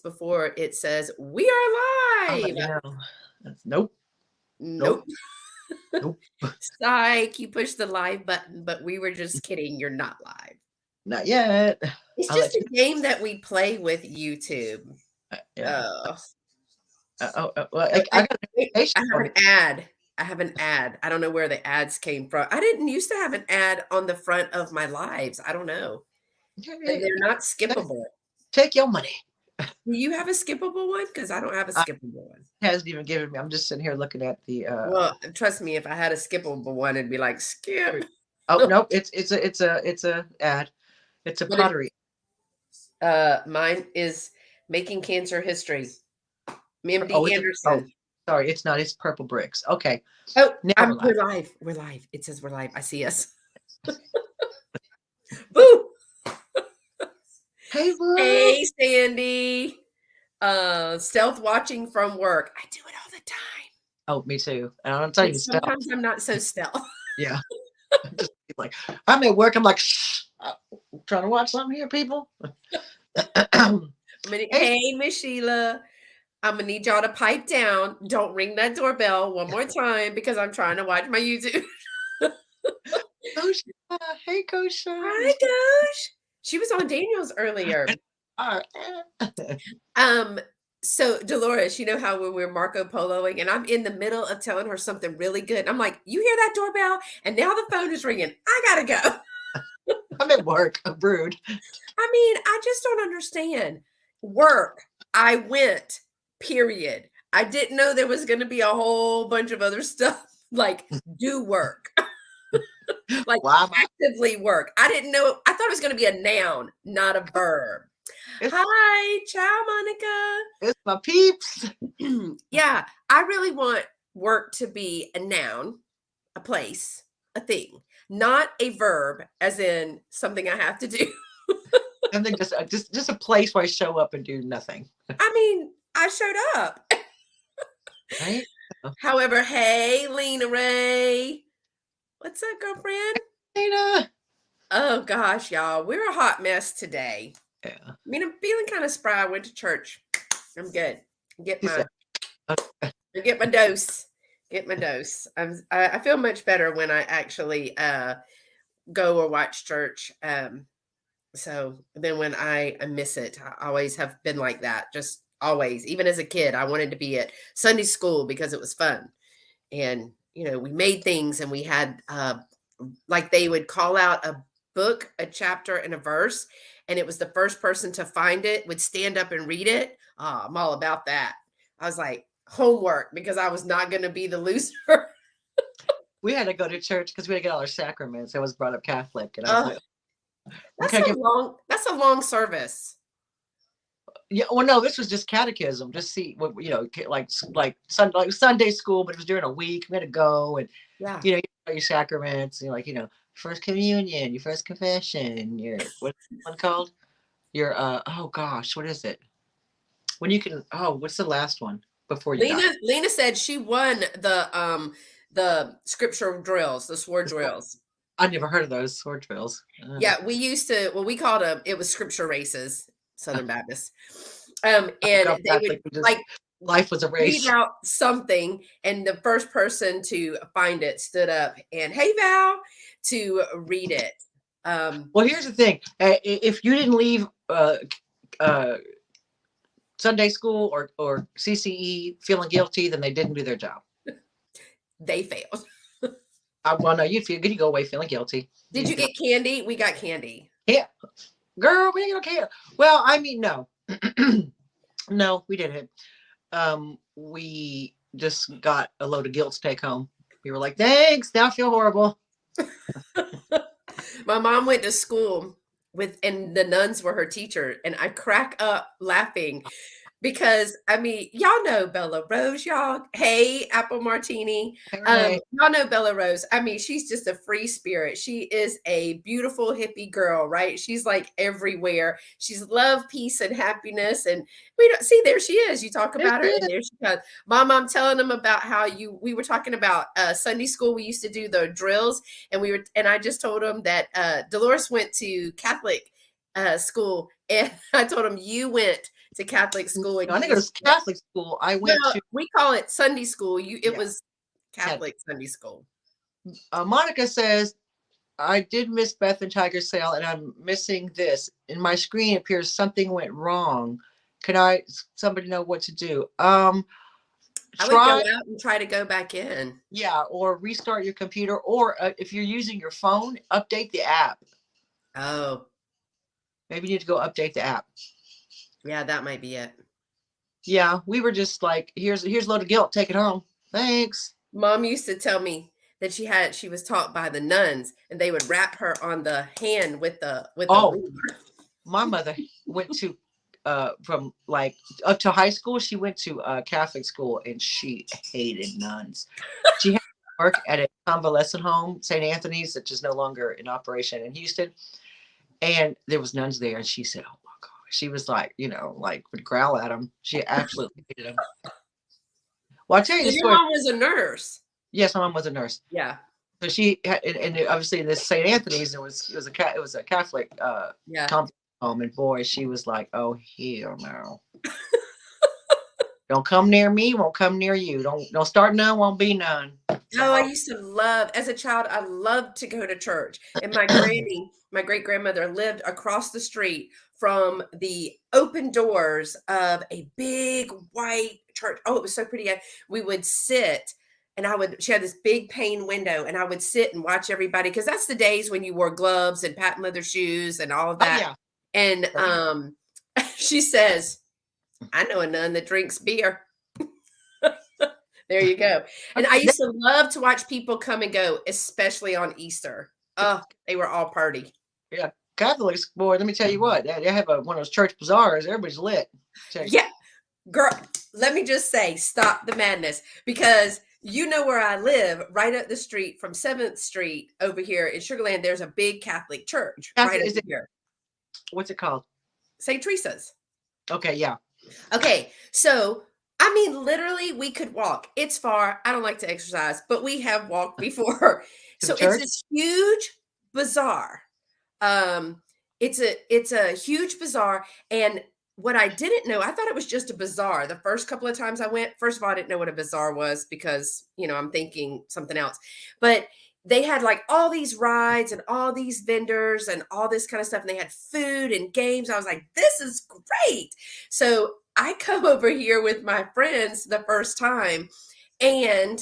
before it says we are Oh, live. yeah. Nope. Nope. Nope. Nope. Psych, you pushed the live button, but we were just kidding. You're not live. Not yet. It's I'll just let you. a game that we play with YouTube. Yeah. Oh, Well, oh, I got a wait, notification I have from an it. ad. I have an ad. I don't know where the ads came from. I didn't used to have an ad on the front of my lives. I don't know. Yeah, And yeah, they're not yeah. skippable. Take your money. Do you have a skippable one? Because I don't have a I skippable one. hasn't even given me. I'm just sitting here looking at the. Well, trust me, if I had a skippable one, it'd be like skip. Oh nope. It's a ad. It's a But it, pottery. mine is making cancer history. Oh, MD it's a. Oh, Anderson. sorry. It's not. It's purple bricks. Okay. Oh, Never mind. we're live. We're live. It says we're live. I see us. Boo! Hey, boo. Hey, Sandy. Stealth watching from work. I do it all the time. Oh, me too. And I'm telling But you, stealth. sometimes I'm not so stealth. Yeah. Just like I'm at work. I'm like, shh. I'm trying to watch something here, people. Hey, Hey, Miss Sheila. I'm gonna need y'all to pipe down. Don't ring that doorbell one more time because I'm trying to watch my YouTube. Kosha. Hey, Kosha. Hi, gosh. She was on Daniel's earlier. Uh, Um, so Dolores, you know how when we're Marco Poloing and I'm in the middle of telling her something really good. I'm like, you hear that doorbell? And now the phone is ringing. I gotta go. I'm at work. I'm rude. I mean, I just don't understand. Work. I went, period. I didn't know there was gonna be a whole bunch of other stuff like do work. Like Why am I? actively work. I didn't know I thought it was gonna be a noun, not a verb. It's, Hi, ciao, Monica. it's my peeps. Yeah, I really want work to be a noun, a place, a thing, not a verb, as in something I have to do. And then just a place where I show up and do nothing. I mean, I showed up. Right? However, hey, Lena Ray. What's up, girlfriend? Dana. Oh gosh, y'all, we're a hot mess today. Yeah. I mean, I'm feeling kind of spry. I went to church. I'm good. Get He my said, uh, get my dose. Get my dose. I feel much better when I actually go or watch church. So then when I miss it, I always have been like that. Just always, even as a kid, I wanted to be at Sunday school because it was fun. And we made things and we had like they would call out a book, a chapter, and a verse, and it was the first person to find it would stand up and read it. I'm all about that. I was like, homework because I was not going to be the loser. we had to go to church because we had to get all our sacraments. I was brought up Catholic, and I was uh, like, we gotta get. that's a long service. Yeah, well, no, this was just catechism. Just see what like Sunday school, but it was during a week. We had to go and Yeah. you know your sacraments. First communion, your first confession, your what's one called? Your oh gosh, what is it? When you can what's the last one before you die? Lena said she won the scripture drills, the sword drills. I never heard of those sword drills. Yeah, we used to, well, we called them, it was scripture races, Southern Baptist. I And got they would Catholic. We just like life was a read race. out something, and the first person to find it stood up and, hey, Val, to read it. Well, here's the thing: if you didn't leave uh, Sunday school or CCE feeling guilty, then they didn't do their job. They failed. Well, no, you'd feel good. You go away feeling guilty. Did you get candy? We got candy. Yeah, girl, we ain't gonna care. Well, I mean, no, no, we didn't. We just got a load of guilt to take home. We were like, thanks. Now I feel horrible. My mom went to school and the nuns were her teacher, and I crack up laughing because I mean, y'all know Bella Rose, y'all. Hey, Apple Martini. Hey, Renee. Y'all know Bella Rose. I mean, she's just a free spirit. She is a beautiful hippie girl, right? She's like everywhere. She's love, peace, and happiness. And we don't see there she is. You talk There about her, she and is. there she comes. Mom, I'm telling them about how we were talking about Sunday school. We used to do the drills, and I just told them that Dolores went to Catholic school, and I told them you went to Catholic school, and I you think it used was Catholic school. I went well, to, we call it Sunday school. It yeah. was Catholic Sunday school. Monica says, I did miss Beth and Tiger Sale, and I'm missing this. In my screen appears something went wrong. Can somebody know what to do? I would go Try, out and try to go back in. yeah, or restart your computer, or if you're using your phone, update the app. Oh, Maybe you need to go update the app. yeah, that might be it. Yeah, we were just like, here's a load of guilt, take it home. Thanks. Mom used to tell me that she was taught by the nuns, and they would wrap her on the hand with the Oh, ruler. my mother went to from like up to high school, she went to Catholic school, and she hated nuns. She had to work at a convalescent home, St. Anthony's, that is no longer in operation in Houston. And there was nuns there, and she said, oh my God. She was like, like would growl at them. She absolutely hated them. Well, I'll tell you So the your story. mom was a nurse. Yes, my mom was a nurse. Yeah. So she had, and obviously this St. Anthony's, it was a Catholic Yeah. home, and boy, she was like, oh hell no. Don't come near me, won't come near you. Don't start none, won't be none. Oh, I used to love, as a child, I loved to go to church. And my granny, my great grandmother, lived across the street from the open doors of a big white church. Oh, it was so pretty. We would sit, and she had this big pane window, and I would sit and watch everybody, because that's the days when you wore gloves and patent leather shoes and all of Oh that. yeah. And she says, I know a nun that drinks beer. There you go. And I used to love to watch people come and go, especially on Easter. Oh, they were all party. Yeah, Catholics, boy, let me tell you what, they have one of those church bazaars. Everybody's lit. Yeah, girl, let me just say, stop the madness, because you know where I live, right up the street from 7th Street over here in Sugarland, there's a big Catholic church right over here. What's it called? St. Teresa's. Okay, yeah. Okay, so I mean, literally, we could walk. It's far. I don't like to exercise, but we have walked before. So it's this huge bazaar. It's a huge bazaar, and what I didn't know, I thought it was just a bazaar. The first couple of times I went, first of all, I didn't know what a bazaar was, because I'm thinking something else. But they had like all these rides and all these vendors and all this kind of stuff, and they had food and games. I was like, this is great. So I come over here with my friends the first time, and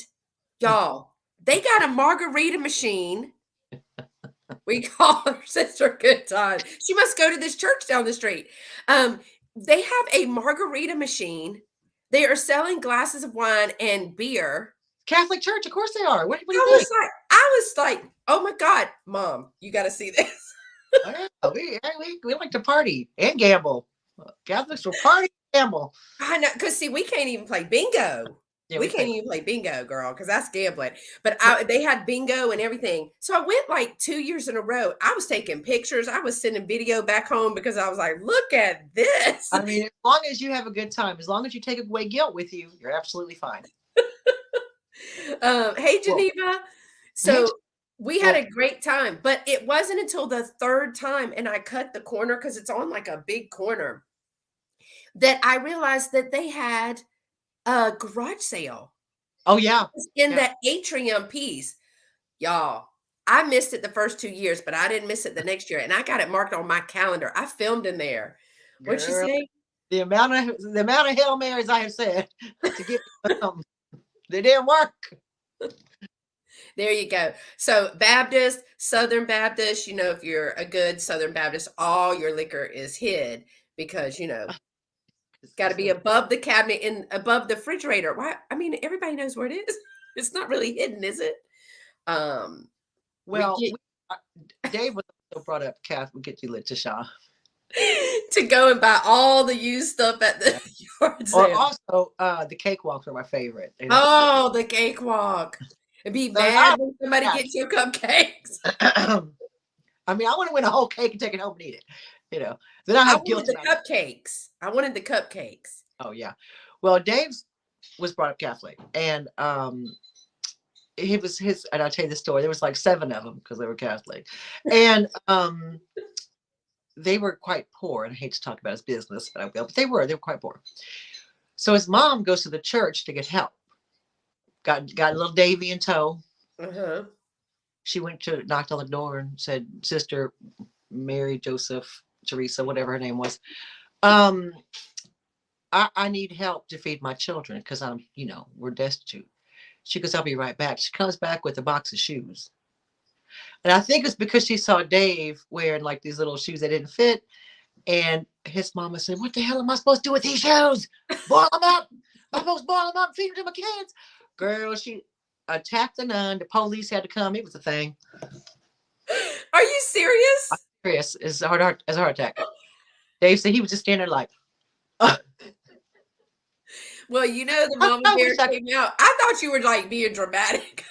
y'all, they got a margarita machine. We call her Sister Good Time. She must go to this church down the street. They have a margarita machine. They are selling glasses of wine and beer. Catholic church, of course they are. What do you I think? was like, oh my God, Mom, you got to see this. Oh, yeah, we like to party and gamble. Catholics will party and gamble. I know, because see, we can't even play bingo. Yeah, we can't even play bingo, girl, because that's gambling. But they had bingo and everything. So I went like 2 years in a row. I was taking pictures. I was sending video back home, because I was like, look at this. I mean, as long as you have a good time, as long as you take away guilt with you, you're absolutely fine. Hey, Geneva. So we had a great time, but it wasn't until the third time, and I cut the corner, because it's on like a big corner, that I realized that they had a garage sale. Oh, yeah. In that atrium piece. Y'all, I missed it the first 2 years, but I didn't miss it the next year. And I got it marked on my calendar. I filmed in there. What'd you say? The amount of Hail Marys I have said to get they didn't work. There you go. So Baptist, Southern Baptist, if you're a good Southern Baptist, all your liquor is hid, because, it's got to be above the cabinet and above the refrigerator. Why? I mean, everybody knows where it is. It's not really hidden, is it? Well, Dave was also brought up, Kath, we'll get you lit to Shaw. To go and buy all the used stuff at the yard sale. Or also, the cakewalks are my favorite. Oh, the cakewalk. It'd be mad when somebody gets your cupcakes. I mean, I want to win a whole cake and take it home and eat it. Then I have guilt. Cupcakes. I wanted the cupcakes. Oh yeah. Well, Dave's was brought up Catholic, and he was his. And I'll tell you the story. There was like 7 of them, because they were Catholic, and they were quite poor, and I hate to talk about his business, but I will. But they were quite poor. So his mom goes to the church to get help. Got little Davy in tow. Uh-huh. She went to knocked on the door and said, "Sister Mary, Joseph, Teresa, whatever her name was, um, I need help to feed my children because we're destitute." She goes, "I'll be right back." She comes back with a box of shoes. And I think it's because she saw Dave wearing like these little shoes that didn't fit. And his mama said, "What the hell am I supposed to do with these shoes? Boil them up. I'm supposed to boil them up and feed them to my kids." Girl, she attacked the nun. The police had to come. It was a thing. Are you serious? Chris is a heart attack. Dave said he was just standing there like, Well, the I, mama I bear wish I came out. I thought you were like being dramatic.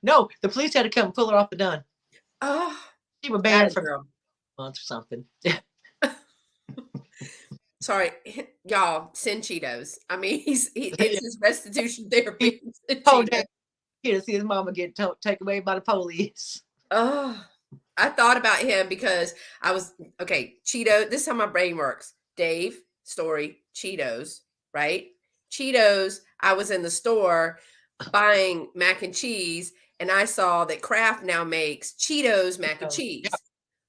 No, the police had to come pull her off the nun. Oh, She was that banned for girl. months or something. Sorry, y'all. Send Cheetos. I mean, Yeah. it's his restitution He therapy. Send told Cheetos. Dave he to see his mama get taken away by the police. Oh, I thought about him because I was okay. Cheeto. This is how my brain works. Dave story. Cheetos. Right. Cheetos. I was in the store buying mac and cheese, and I saw that Kraft now makes Cheetos mac and Yeah. cheese.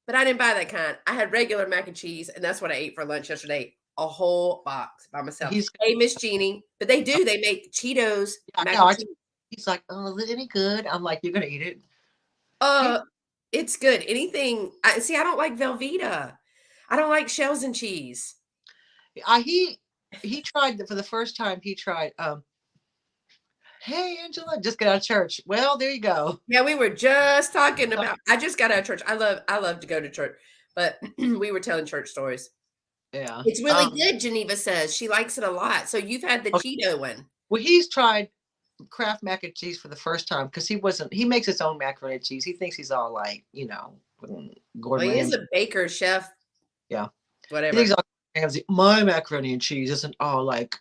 But I didn't buy that kind. I had regular mac and cheese, and that's what I ate for lunch yesterday. A whole box by myself. He's Hey, Miss Jeannie. But they do. They make Cheetos I mac know. and cheese. He's like, "Oh, is it any good?" I'm like, "You're gonna eat it." He, Uh, it's good. Anything. I don't like Velveeta. I don't like shells and cheese. I he tried for the first time. He tried. Hey Angela, just got out of church. Well, there you go. Yeah, we were just talking So, about. I just got out of church. I love to go to church, but we were telling church stories. yeah. It's really good, Geneva says. She likes it a lot. So you've had the Okay. Cheeto one. Well, he's tried Kraft mac and cheese for the first time because he wasn't. He makes his own macaroni and cheese. He thinks he's all like, Well, Gordon he is Ramsay. a baker, chef, Yeah. He thinks whatever. all Ramsay. My macaroni and cheese isn't all like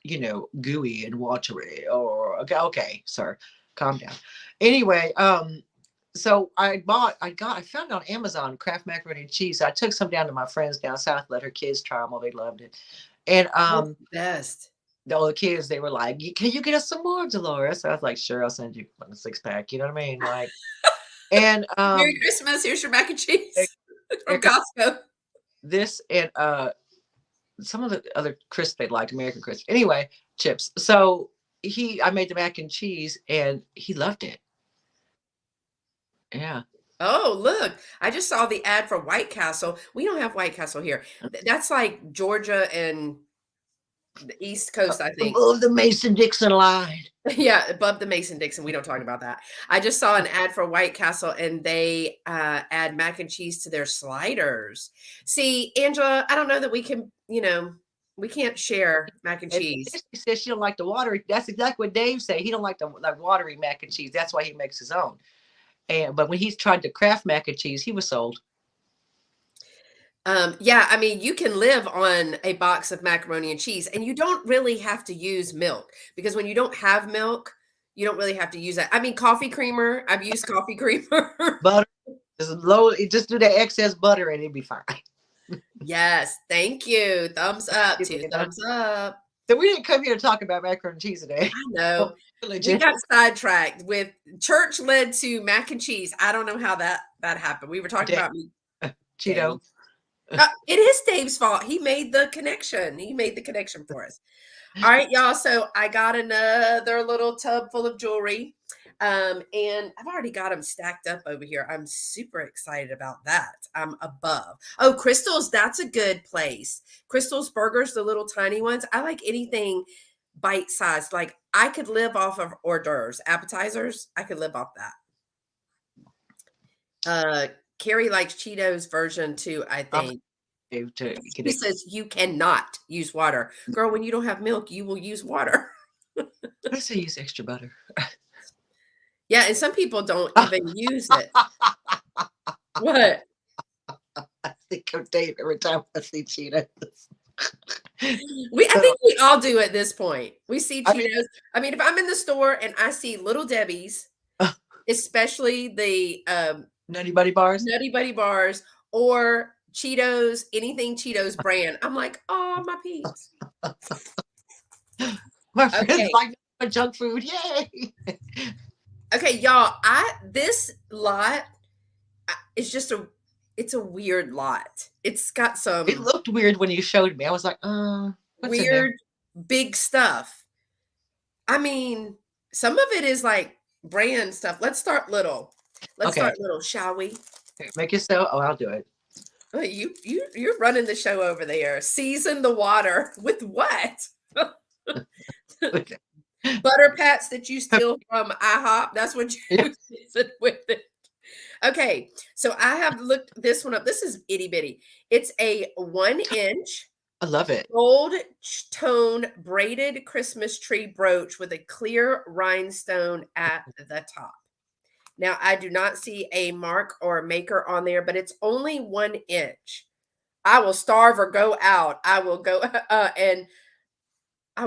gooey and watery. Or okay, sir, calm down. Anyway, so I found it on Amazon Kraft macaroni and cheese. I took some down to my friends down south, let her kids try them. Oh, they loved it. And That's the best. the older kids, they were like, "Can you get us some more, Dolores?" So I was like, "Sure, I'll send you a 6-pack." You know what I mean? Like, and Merry Christmas. Here's your mac and cheese from Erica, Costco. this and some of the other crisps they liked, American crisps. Anyway, chips. So I made the mac and cheese, and he loved it. Yeah. Oh, look. I just saw the ad for White Castle. We don't have White Castle here. That's like Georgia and the East Coast, I think. Above the Mason Dixon line. Yeah, above the Mason-Dixon, we don't talk about that. I just saw an ad for White Castle, and they, add mac and cheese to their sliders. See, Angela, I don't know that we can't share mac and And cheese. she says she don't like the watery. That's exactly what Dave said. He don't like the like watery mac and cheese. That's why he makes his own. But when he's tried the Kraft mac and cheese, he was sold. Yeah, I mean, you can live on a box of macaroni and cheese, and you don't really have to use milk because when you don't have milk, you don't really have to use that. I mean, coffee creamer, I've used coffee creamer. Butter is low. Just do the excess butter and it'd be fine. Yes, thank you. Thumbs up, 2 thumbs up. So we didn't come here to talk about macaroni and cheese today. I know. We got sidetracked with church led to mac and cheese. I don't know how that happened. We were talking about me. Cheeto. It is Dave's fault. He made the connection. He made the connection for us. All right, y'all. So I got another little tub full of jewelry. And I've already got them stacked up over here. I'm super excited about that. I'm above. Oh, Crystal's, that's a good place. Crystal's Burgers, the little tiny ones. I like anything bite sized. Like I could live off of hors d'oeuvres, appetizers. I could live off that. Carrie likes Cheetos version too, I think. He says you cannot use water. Girl, when you don't have milk, you will use water. I say use extra butter. Yeah, and some people don't even use it. What? I think of Dave every time I see Cheetos. I think we all do at this point. We see Cheetos. I mean, if I'm in the store and I see Little Debbie's, especially the Nutty Buddy bars. Nutty Buddy bars or Cheetos, anything Cheetos brand. I'm like, oh, my peeps. My friends Okay. like my junk food. Yay! Okay, y'all. This lot is just it's a weird lot. It's got It some looked weird when you showed me. I was like, what's in there? weird big stuff. I mean, some of it is like brand stuff. Let's start little. Let's Okay, start little, shall we? make yourself. Oh, I'll do it. Oh, you're running the show over there. Season the water with what? Okay. Butter pats that you steal from IHOP. That's what Yeah, you season with it. Okay, so I have looked this one up. This is itty bitty. It's a 1 inch I love it. gold tone braided Christmas tree brooch with a clear rhinestone at the top. Now, I do not see a mark or a maker on there, but it's only 1 inch. I will starve or go out. I will go and I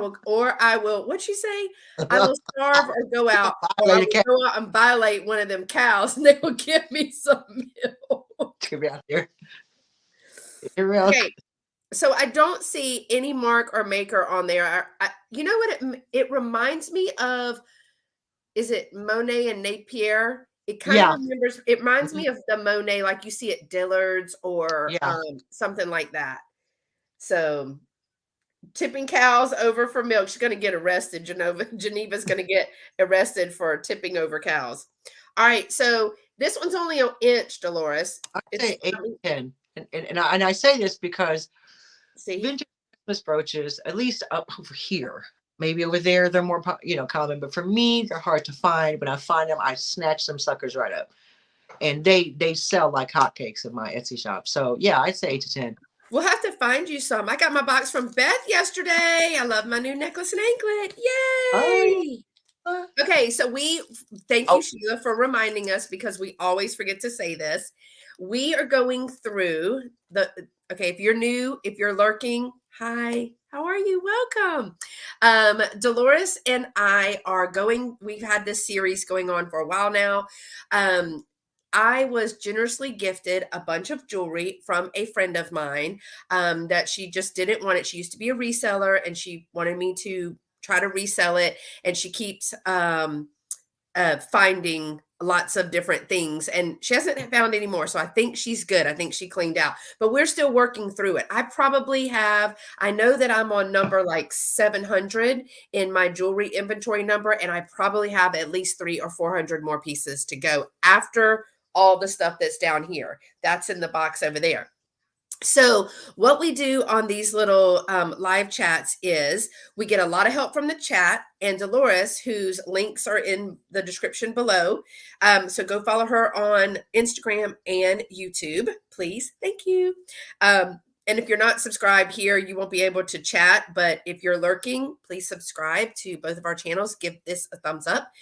will, what'd she say? I will starve or go out, or I Violate a will cat. go out and violate one of them cows and they will give me some milk. Get me out here. Here else. Okay, so I don't see any mark or maker on there. You know what it reminds me of? Is it Monet and Napier? It kind of Yeah. remembers. It reminds Mhm. me of the Monet, like you see at Dillard's or Yeah. something like that. So tipping cows over for milk. She's going to get arrested. Geneva's going to get arrested for tipping over cows. All right, so this one's only an inch, Dolores. I'd It's say 8 to 10. And I say this because see. vintage Christmas brooches, at least up over here, maybe over there, they're more common. But for me, they're hard to find. When I find them, I snatch some suckers right up, and they sell like hotcakes in my Etsy shop. So yeah, I'd say 8 to 10. We'll have to find you some. I got my box from Beth yesterday. I love my new necklace and anklet. Oh Yay! yeah. Okay, so we thank you, Oh, Sheila, for reminding us because we always forget to say this. We are going through okay, if you're new, if you're lurking, hi, how are you? Welcome. Dolores and I are going, we've had this series going on for a while now. I was generously gifted a bunch of jewelry from a friend of mine that she just didn't want it. She used to be a reseller and she wanted me to try to resell it. And she keeps finding lots of different things and she hasn't found any more. So I think she's good. I think she cleaned out, but we're still working through it. I know that I'm on number like 700 in my jewelry inventory number, and I probably have at least 300 or 400 more pieces to go after all the stuff that's down here. That's in the box over there. So, what we do on these little live chats is we get a lot of help from the chat and Dolores, whose links are in the description below. So, go follow her on Instagram and YouTube, please. Thank you. And if you're not subscribed here, you won't be able to chat. But if you're lurking, please subscribe to both of our channels. Give this a thumbs up.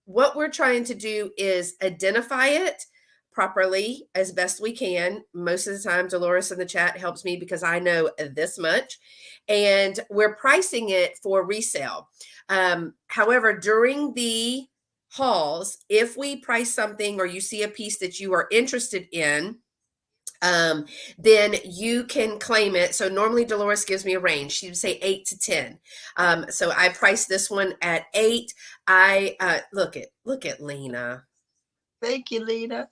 What we're trying to do is identify it properly as best we can. Most of the time, Dolores in the chat helps me because I know this much. And we're pricing it for resale. However, during the hauls, if we price something or you see a piece that you are interested in, then you can claim it. So normally Dolores gives me a range. She would say 8 to 10. So I priced this one at 8. I look at Lena. thank you, Lena.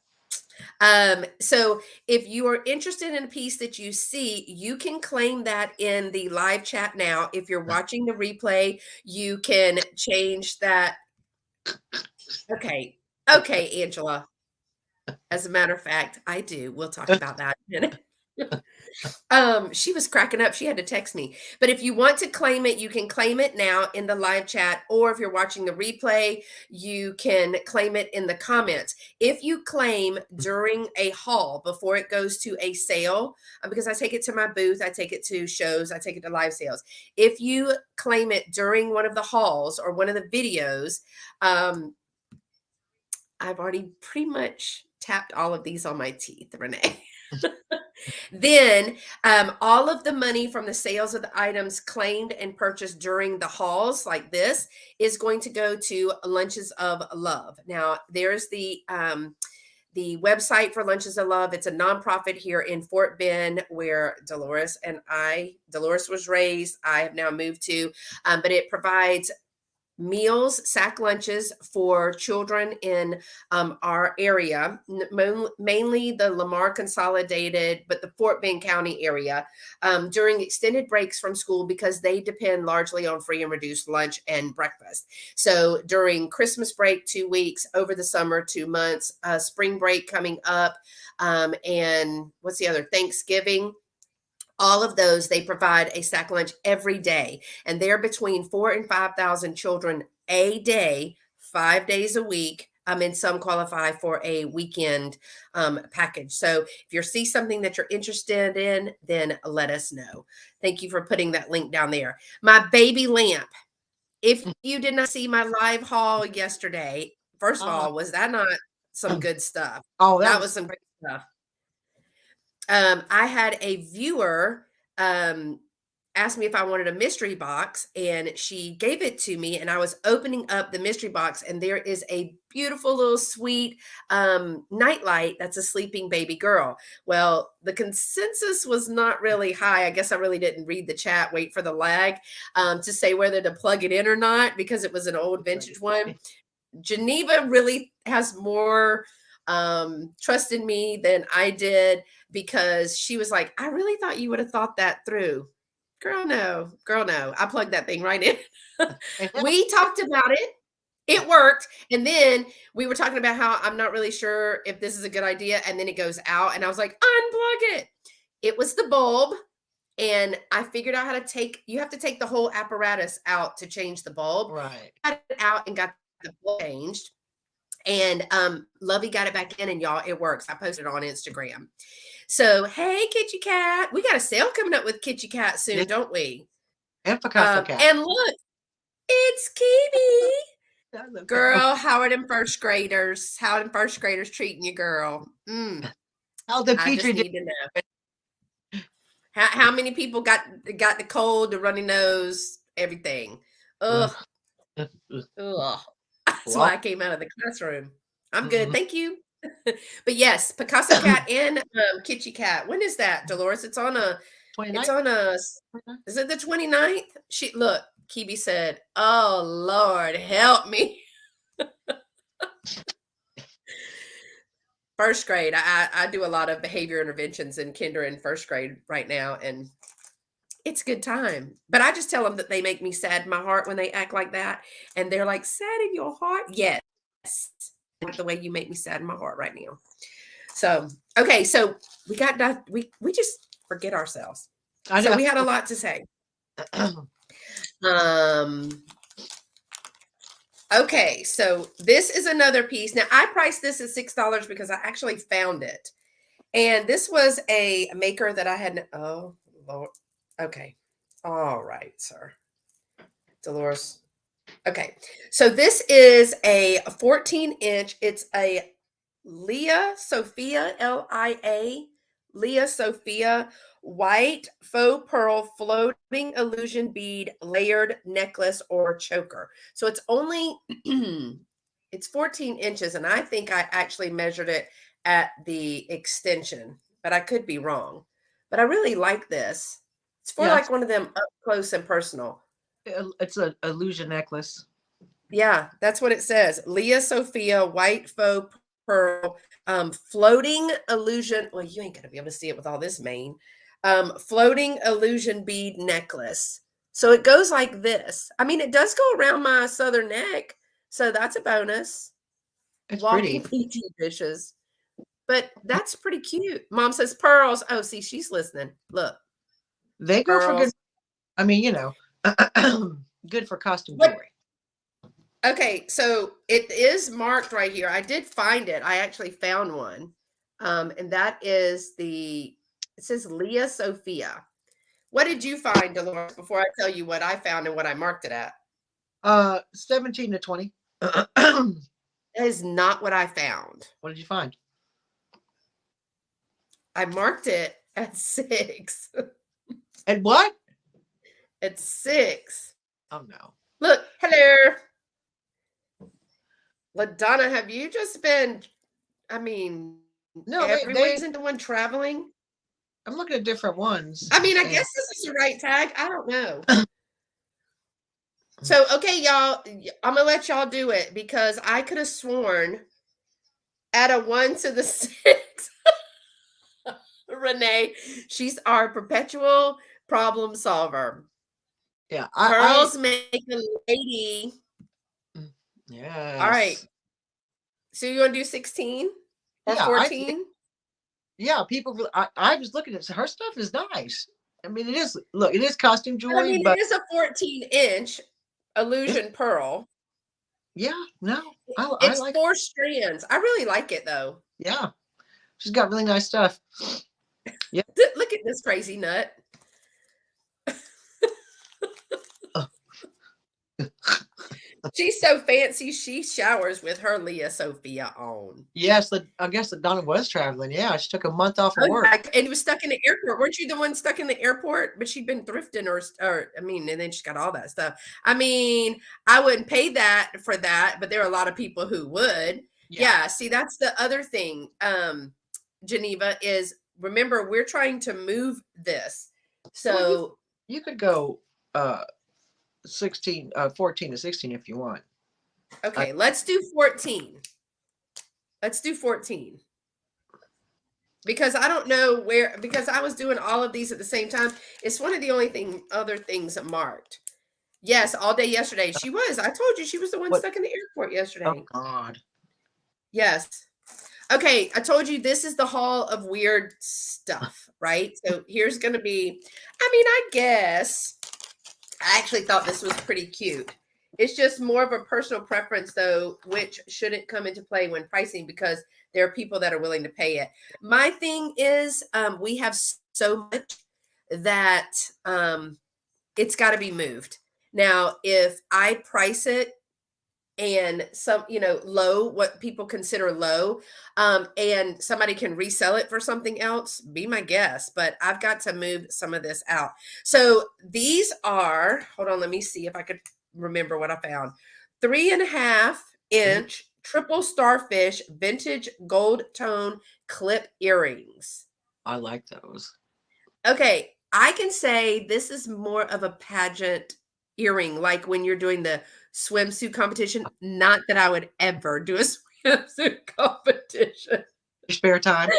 So if you are interested in a piece that you see, you can claim that in the live chat now. If you're watching the replay, you can change that. Okay. Okay, Angela. As a matter of fact, I do. We'll talk about that in a minute. She was cracking up. She had to text me. But if you want to claim it, you can claim it now in the live chat, or if you're watching the replay, you can claim it in the comments. If you claim during a haul before it goes to a sale, because I take it to my booth, I take it to shows, I take it to live sales. If you claim it during one of the hauls or one of the videos, I've already pretty much tapped all of these on my teeth, Renee. Then all of the money from the sales of the items claimed and purchased during the hauls like this is going to go to Lunches of Love. Now, there's the website for Lunches of Love. It's a nonprofit here in Fort Bend where Dolores was raised. I have now moved to, but it provides meals, sack lunches for children in our area, mainly the Lamar Consolidated, but the Fort Bend County area, during extended breaks from school because they depend largely on free and reduced lunch and breakfast. So during Christmas break, 2 weeks, over the summer, 2 months, spring break coming up, and what's the other? Thanksgiving, all of those, they provide a sack lunch every day, and they're between 4 and 5,000 children a day, 5 days a week. And some qualify for a weekend package. So if you see something that you're interested in, then let us know. Thank you for putting that link down there. My baby lamp. If you did not see my live haul yesterday, first of Oh, all, was that not some good stuff? oh, that That was was some great stuff. I had a viewer um, ask me if I wanted a mystery box, and she gave it to me. And I was opening up the mystery box, and there is a beautiful little sweet nightlight that's a sleeping baby girl. Well, the consensus was not really high. I guess I really didn't read the chat, wait for the lag to say whether to plug it in or not because it was an old vintage one. Geneva really has more trust in me than I did because she was like, I really thought you would have thought that through. Girl, no. I plugged that thing right in. it helped. We talked about it. It worked. And then we were talking about how I'm not really sure if this is a good idea. And then it goes out. And I was like, unplug it. It was the bulb. And I figured out how to you have to take the whole apparatus out to change the bulb. Right. Got it out and got the bulb changed. And Lovey got it back in, and y'all, it works. I posted it on Instagram. So, hey, Kitty Cat. We got a sale coming up with Kitty Cat soon, Yeah. don't we? And Picasso cat. And look, it's Kiwi. I love Girl, how are them first graders? How are them first graders treating you, girl? How the I just Petri need to know. How many people got the cold, the runny nose, everything? Ugh. did. Ugh. That's Well, why I came out of the classroom. I'm good. Thank you. But yes, Picasso cat and Kitty Cat. When is that, Dolores? It's on a 29th? is it the 29th? Look, Kibi said, oh Lord, help me. First grade. I do a lot of behavior interventions in kinder and first grade right now, and it's a good time. But I just tell them that they make me sad in my heart when they act like that. And they're like, sad in your heart? Yes. Like the way you make me sad in my heart right now. So, okay. So we got done. We just forget ourselves. I So know. we had a lot to say. Okay. So this is another piece. Now I priced this at $6 because I actually found it. And this was a maker that I had. Oh, Lord. Okay. All right, sir. Dolores. Okay. So this is a 14-inch. It's a Leah Sophia, Lia, Leah Sophia, white faux pearl floating illusion bead layered necklace or choker. So it's only, it's 14 inches. And I think I actually measured it at the extension, but I could be wrong. But I really like this. It's for Yeah, like one of them up close and personal. it's an illusion necklace. Yeah, that's what it says. Leah Sophia, white faux pearl, floating illusion. Well, you ain't gonna be able to see it with all this mane. Floating illusion bead necklace. So it goes like this. I mean, it does go around my southern neck, so that's a bonus. It's Walking pretty. petri dishes, but that's pretty cute. Mom says pearls. Oh, see, she's listening. Look, They go for good. pearls. I mean, good for costume What? jewelry. Okay, so it is marked right here. I did find it. I actually found one. And that is it says Leah Sophia. What did you find, Dolores, before I tell you what I found and what I marked it at? 17 to 20. That is not what I found. What did you find? I marked it at 6. And what? At 6. Oh no. Look, hello. LaDonna, have you just been I mean, No, everyone isn't the one traveling. I'm looking at different ones, I mean, I and guess this is the right tag. I don't know. So, okay, y'all, I'm gonna let y'all do it because I could have sworn at a 1 to the 6, Renee, she's our perpetual problem solver. yeah, Pearls make a lady. All right. yes, So you want to do 16 or yeah, 14? yeah. People, I was looking at her stuff is nice. I mean, it is. Look, it is costume But I jewelry, mean, it but is a 14-inch it's illusion pearl. yeah. No, I It's like. 4 strands. I really like it though. Yeah, she's got really nice stuff. Yeah. Look at this crazy nut. She's so fancy, she showers with her Leah Sophia on. Yes, I guess that Donna was traveling. Yeah, she took a month off of Oh, work. yeah, and was stuck in the airport. Weren't you the one stuck in the airport? But she'd been thrifting or I mean, and then she's got all that stuff. I mean, I wouldn't pay that for that, but there are a lot of people who would. Yeah. Yeah, see, that's the other thing, Geneva, is remember, we're trying to move this. Well, So, you could go 16, 14 to 16 if you want. okay, let's do 14. Let's do 14. Because I don't know where, because I was doing all of these at the same time. It's one of the only other things marked. Yes, all day yesterday. She was. I told you she was the one What? stuck in the airport Oh yesterday. God. Yes. Okay, I told you this is the hall of weird stuff, right? So here's going to be, I mean, I guess I actually thought this was pretty cute. It's just more of a personal preference, though, which shouldn't come into play when pricing because there are people that are willing to pay it. My thing is, we have so much that it's got to be moved. Now, if I price it and some, low, what people consider low, and somebody can resell it for something else, be my guest. But I've got to move some of this out. So these are, hold on, let me see if I could remember what I found. 3.5-inch triple starfish vintage gold tone clip earrings. I like those. Okay, I can say this is more of a pageant earring, like when you're doing the swimsuit competition. Not that I would ever do a swimsuit competition Your spare time.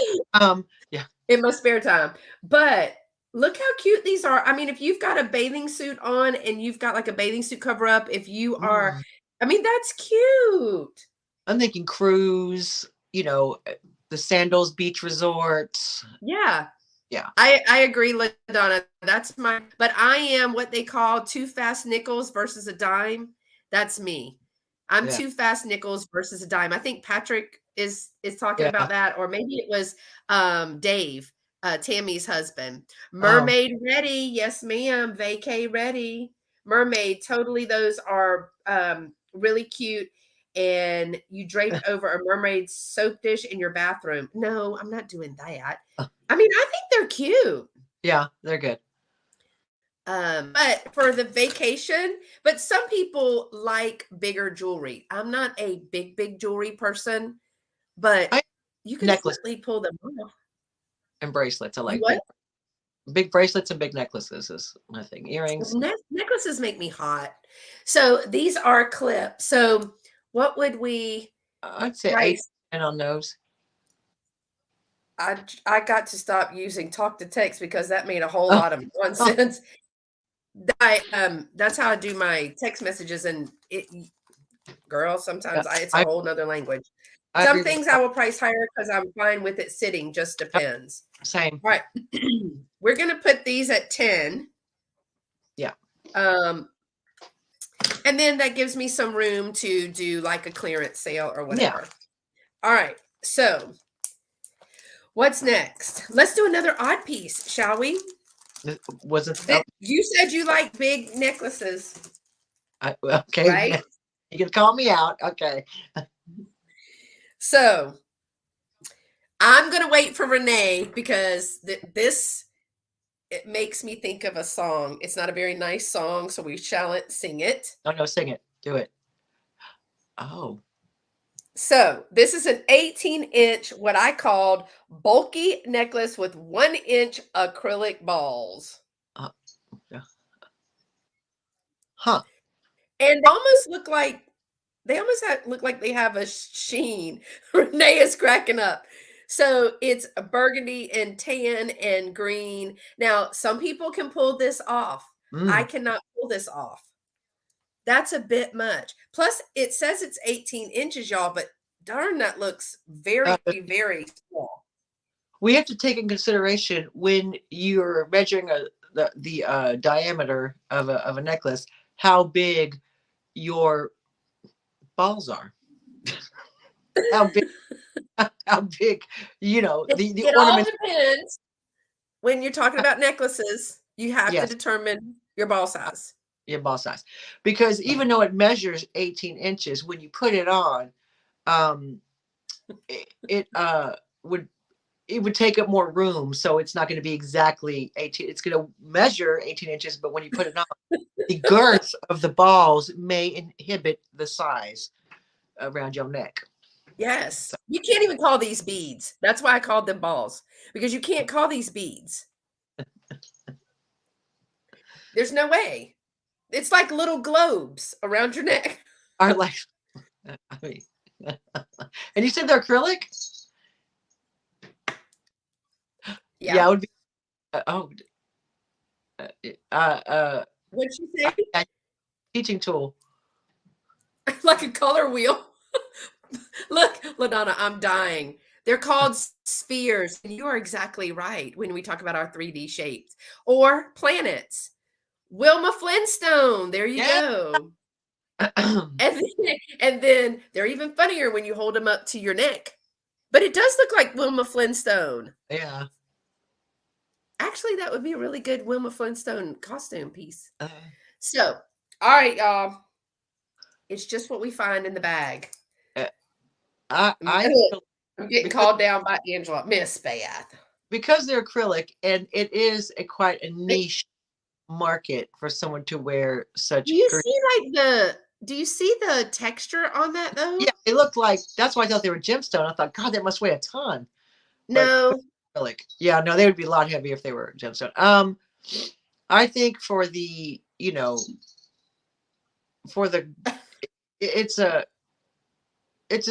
Yeah. in my spare time. But look how cute these are. I mean, if you've got a bathing suit on and you've got like a bathing suit cover up, if you are, Mm. I mean, that's cute. I'm thinking cruise. The Sandals Beach Resort. Yeah. Yeah. I agree, LaDonna. That's my, but I am what they call two fast nickels versus a dime. That's me. I'm Yeah. two fast nickels versus a dime. I think Patrick is talking Yeah. about that, or maybe it was Dave, Tammy's husband. Oh. Mermaid ready, yes, ma'am. Vacay ready. Mermaid, totally. Those are really cute. And you draped over a mermaid soap dish in your bathroom. No, I'm not doing that. I mean, I think they're cute. Yeah, they're good. But for the vacation, but some people like bigger jewelry. I'm not a big jewelry person, but I you can necklace certainly pull them off. and bracelets. I You like what? big bracelets and big necklaces is my thing. Earrings. Necklaces make me hot. So these are clips. So what would we I'd say 8 price? and on those. I got to stop using talk to text because that made a whole Oh, lot of oh nonsense. That's how I do my text messages, and girl, yeah. sometimes it's a I whole nother language. I Some agree with things I will price higher because I'm fine with it sitting, just yep, depends. same. All right. We're gonna put these at 10. Yeah. Um, and then that gives me some room to do like a clearance sale or Yeah. whatever. All right. So what's next? Let's do another odd piece, shall we? Wasn't You said you like big necklaces, okay. right? You can call me out. Okay. So I'm gonna wait for Renee because this it makes me think of a song. It's not a very nice song, so we shan't sing it. No, sing it. Do it. Oh. So this is an 18-inch, what I called bulky necklace with 1-inch acrylic balls. Uh, yeah. Huh. And almost look like they almost look like they have a sheen. Renee is cracking up. So it's a burgundy and tan and green. Now, some people can pull this off. I Mm. cannot pull this off. That's a bit much. Plus, it says it's 18 inches, y'all, but darn, that looks Uh, very, very small. we have to take in consideration when you're measuring the diameter of a necklace, how big your balls are. How big how big, It, the it all ornament. depends. When you're talking about necklaces, you have to Yes, determine your ball size. your ball size. Because even though it measures 18 inches, when you put it on, um, it would it would take up more room, so it's not going to be exactly 18. It's going to measure 18 inches, but when you put it on, the girth of the balls may inhibit the size around your neck. Yes. So, You can't even call these beads. That's why I called them balls, because you can't call these beads. There's no way. It's like little globes around your neck. our life. I mean, and you said they're acrylic? Yeah, Yeah. it would be. Oh, What'd you say? yeah, teaching tool. Like a color wheel. Look, LaDonna, I'm dying. They're called spheres, and you are exactly right when we talk about our 3D shapes or planets. Wilma Flintstone, there you Yeah. go. And then they're even funnier when you hold them up to your neck. But it does look like Wilma Flintstone. Yeah. Actually, that would be a really good Wilma Flintstone costume piece. Uh, So, all right, y'all. It's just what we find in the bag. uh, I Look, feel I'm getting because called down by Angela. Miss Bath. they're acrylic and it is a quite a niche market for someone to wear Do such you girth. see like do you see the texture on that though? Yeah, they look like that's why I thought they were gemstone. I thought, God, that must weigh a ton. But No. acrylic. Yeah, no, they would be a lot heavier if they were gemstone. I think for the, for the it's it's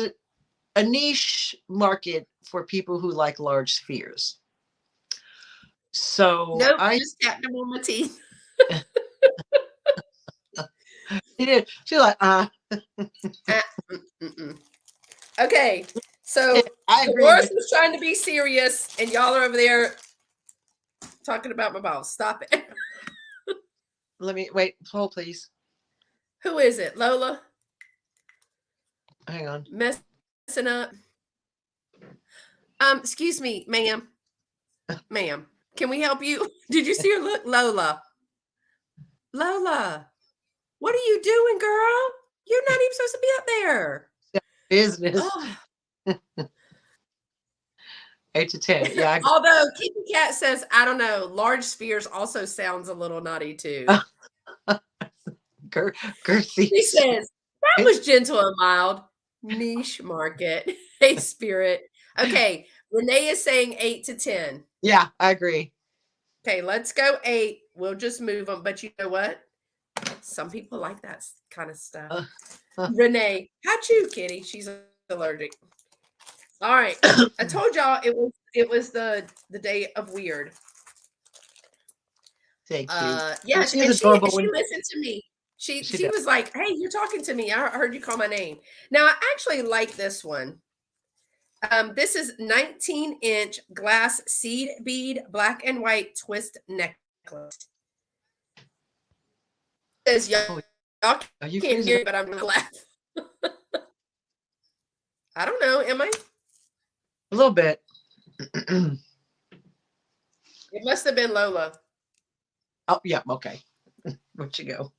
a niche market for people who like large spheres. So Nope, I just tapped them on my teeth. did. She's like, Ah, mm. Okay, so I agree Dolores with. was trying to be serious, and y'all are over there talking about my balls. Stop it. Let me wait. Hold, please. Who is it? Lola? Hang on. Messing up. Excuse me, ma'am. Ma'am, can we help you? Did you see her look? Lola. Lola, what are you doing, girl? You're not even supposed to be up there. Business. Oh. 8 to 10. Yeah, I agree. Although Kitty Cat says, I don't know, large spheres also sounds a little naughty too. Girthy. She says, that was gentle and mild. Niche market. Hey, spirit. Okay, Renee is saying 8 to 10. Yeah, I agree. Okay, let's go 8. We'll just move them. But you know what? Some people like that kind of stuff. Uh, uh, Renee, how'd you, Kitty? She's allergic. All right. I told y'all it was the day of weird. Thank you. Well, Yes, she is and adorable she when listened to me. She she she does. was like, "Hey, you're talking to me. I heard you call my name." Now, I actually like this one. This is 19-inch glass seed bead black and white twist necklace. Says Oh, y'all are you can't freezing hear up? it, but I'm gonna laugh. I don't know. Am I? A little bit. It must have been Lola. Oh, yeah. Okay. Where'd you go?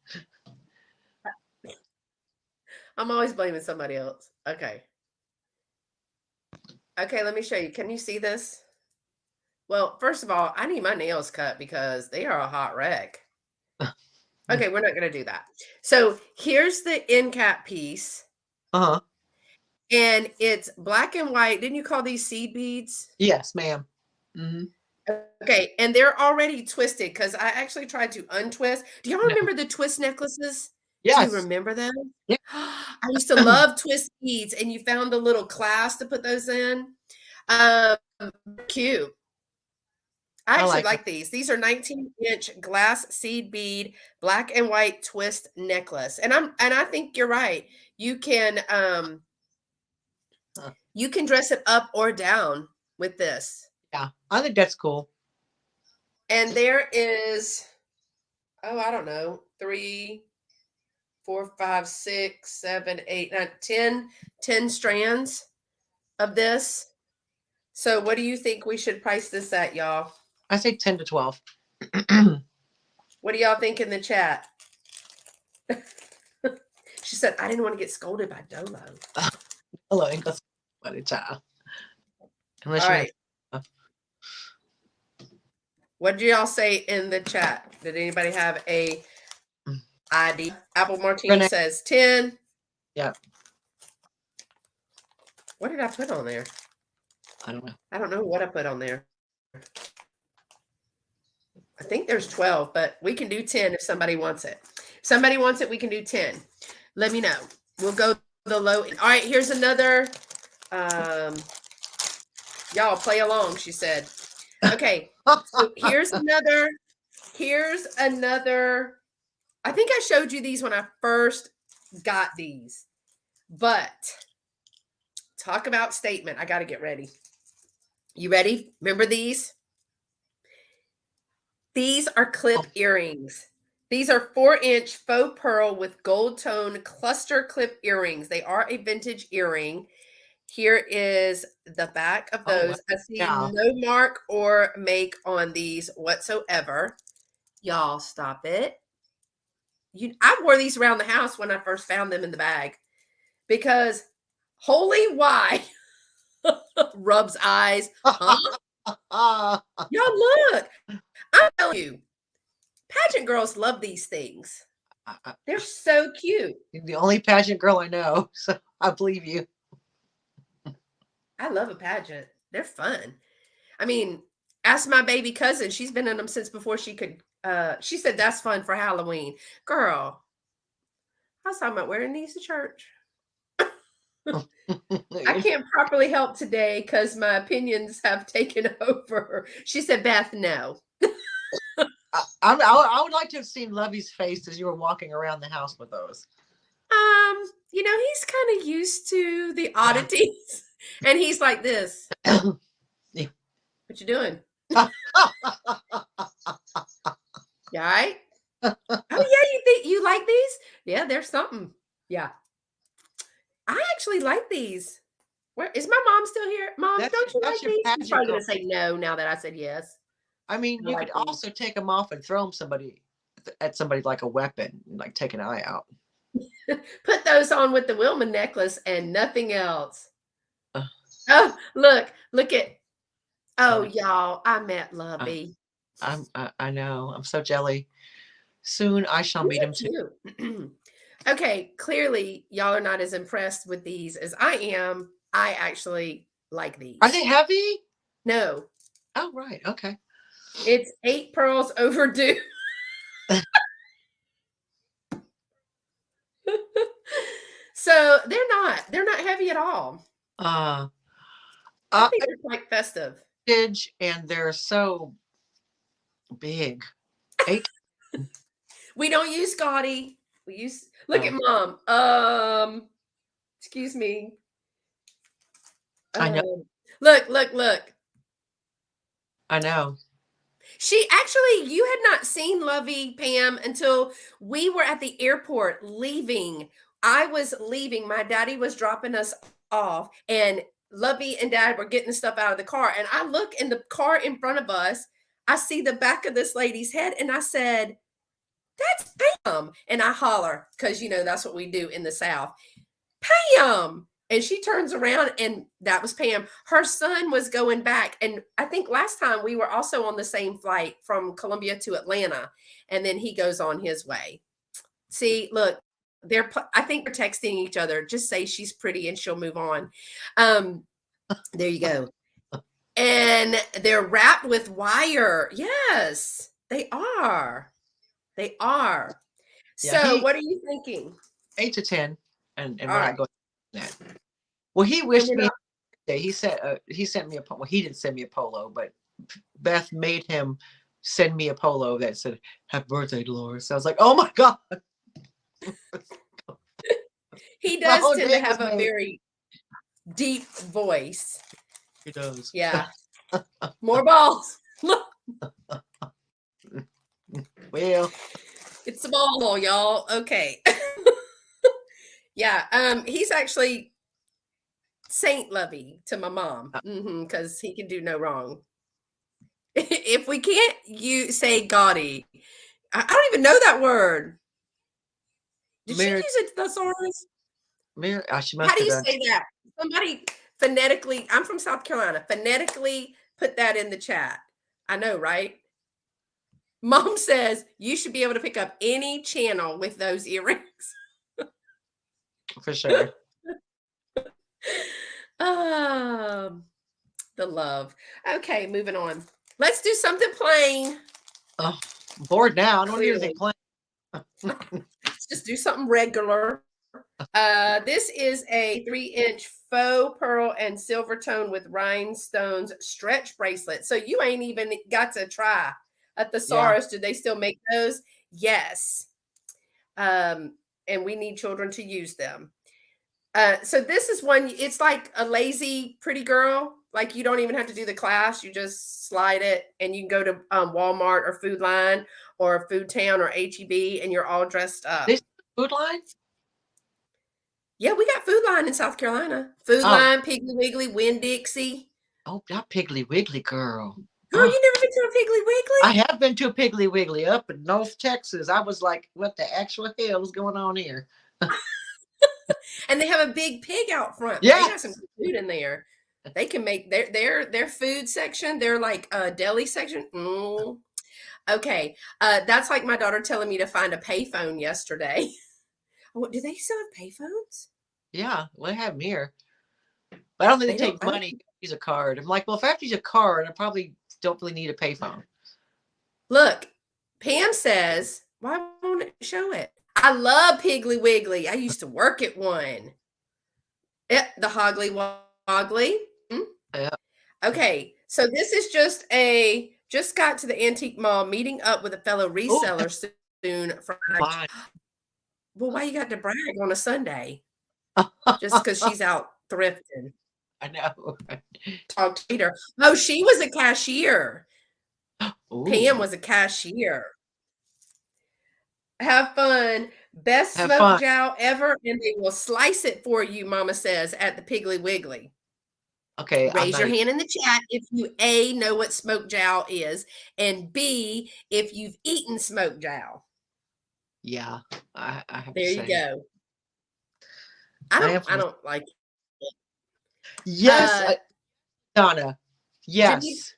I'm always blaming somebody else. Okay. Okay, let me show you. Can you see this? Well, first of all, I need my nails cut because they are a hot wreck. Okay, we're not gonna do that. So here's the end cap piece. Uh huh. And it's black and white. Didn't you call these seed beads? Yes, ma'am. Hmm. Okay, and they're already twisted because I actually tried to untwist. Do y'all No. remember the twist necklaces? Do you Yes. remember them? Yeah. I used to love twist beads, and you found the little clasp to put those in. Um, cute. I I actually like it. like these. These are 19-inch glass seed bead, black and white twist necklace. And I think you're right. Huh. You can dress it up or down with this. Yeah, I think that's cool. And there is, oh, I don't know, 3, 4, 5, 6, 7, 8, 9, 10 strands of this. So what do you think we should price this at, y'all? I say 10 to 12. What do y'all think in the chat? She said, I didn't want to get scolded by Dolo. Hello, English, buddy child. Unless All you're right. gonna. What did y'all say in the chat? Did anybody have a idea? Apple Martini Renee. says 10. Yeah, What did I put on there? I don't know. I don't know what I put on there. I think there's 12, but we can do 10 if somebody wants it. If somebody wants it, we can do 10. Let me know. We'll go the low. All right, here's another. Y'all play along, she said. Okay, so here's another. I think I showed you these when I first got these. But talk about statement. I got to get ready. You ready? Remember these? These are clip earrings. These are 4-inch faux pearl with gold tone cluster clip earrings. They are a vintage earring. Here is the back of Oh, those. I see yeah. no mark or make on these whatsoever. Y'all stop it. I wore these around the house when I first found them in the bag because holy why rubs eyes. Huh? Y'all look. I'm telling you, pageant girls love these things. They're so cute. You're the only pageant girl I know, so I believe you. I love a pageant. They're fun. I mean, ask my baby cousin. She's been in them since before she could. She said that's fun for Halloween. Girl, I was talking about wearing these to church. I can't properly help today because my opinions have taken over. She said, Beth, no. I would like to have seen Lovey's face as you were walking around the house with those. He's kind of used to the oddities. And he's like this. Yeah. What you doing? You all right? Oh yeah, you like these? Yeah, there's something. Yeah. I actually like these. Where is my mom still here? Mom, don't you like That's your these? She's pageant probably girl. gonna say no now that I said yes. I mean, I you like could these. also take them off and throw them at somebody like a weapon, like take an eye out. Put those on with the Wilma necklace and nothing else. Uh, Oh, look at. Oh, I, y'all, I met Lovey. I know. I'm so jelly. Soon I shall meet him too. Cute. Okay, clearly y'all are not as impressed with these as I am. I actually like these. Are they heavy? No, Oh, right. Okay. it's 8 pearls overdue. So they're not heavy at all. Uh, I think they're quite festive. and they're so big. 8. We don't use gaudy. We use look Oh, at mom. Excuse me. I know. Look. I know. She actually, you had not seen Lovey, Pam, until we were at the airport leaving. I was leaving. My daddy was dropping us off, and Lovey and dad were getting stuff out of the car. And I look in the car in front of us. I see the back of this lady's head, and I said, That's Pam. And I holler, because that's what we do in the South. Pam. And she turns around and that was Pam. Her son was going back. And I think last time we were also on the same flight from Columbia to Atlanta. And then he goes on his way. See, look, I think they're texting each other. Just say she's pretty and she'll move on. Um, there you go. And they're wrapped with wire. Yes, they are. They are. Yeah, So, he what are you thinking? 8 to 10, and All we're not right. going to that. Well, he And wished we're me. not. He said he sent me a well. He didn't send me a polo, but Beth made him send me a polo that said "Happy Birthday, Dolores." So I was like, "Oh my god!" He My does whole tend to day was have a made. very deep voice. He does. Yeah. More balls. Look, Well, it's a ball, y'all. Okay. Yeah. He's actually saint lovey to my mom. Because he can do no wrong. If we can't you say gaudy, I don't even know that word. Did she Mary, use a thesaurus? Mary, she How must do have you done. say that? Somebody phonetically, I'm from South Carolina, phonetically put that in the chat. I know, right? Mom says you should be able to pick up any channel with those earrings. For sure. um, the love. Okay, moving on. Let's do something plain. Oh, I'm bored now. I don't want to do anything Clearly, plain. let's just do something regular. This is a 3-inch faux pearl and silver tone with rhinestones stretch bracelet. So you ain't even got to try a Yeah. thesaurus. Do they still make those? Yes. And we need children to use them. So this is one, it's like a lazy pretty girl. Like you don't even have to do the class. You just slide it and you can go to Walmart or Food Line or Food Town or HEB and you're all dressed up. This food line. Yeah, we got Food Line in South Carolina. Food Oh, Line, Piggly Wiggly, Winn-Dixie. oh, that Piggly Wiggly girl. Girl, Oh, you never been to a Piggly I Wiggly? have been to a Piggly Wiggly up in North Texas. I was like, what the actual hell is going on here? And they have a big pig out front. They got some Yes. good food in there. They can make their food section, their like deli section. Okay. That's like my daughter telling me to find a payphone yesterday. What do they still have payphones? Yeah, well, they have them here. But I don't think They they don't. take money. Use a card. I'm like, well, if I have to use a card, I probably don't really need a payphone. Look, Pam says, why won't it show it? I love Piggly Wiggly. I used to work at one. The Hoggly Woggly. Hmm? Yeah. Okay, so this is just got to the antique mall, meeting up with a fellow Oh, reseller soon from. fine. Well, why you got to brag on a Sunday? Just because she's out thrifting. I know. Talk to her. Oh, she was a cashier. Pam Ooh, was a cashier. Have fun. Best have smoked fun. jowl ever, and they will slice it for you, Mama says, at the Piggly Wiggly. Okay, I'm Raise not. your hand in the chat if you A, know what smoked jowl is, and B, if you've eaten smoked jowl. Yeah, I have to There you say, go. I am I from. don't like it. Yes, Donna. Jimmy, Yes,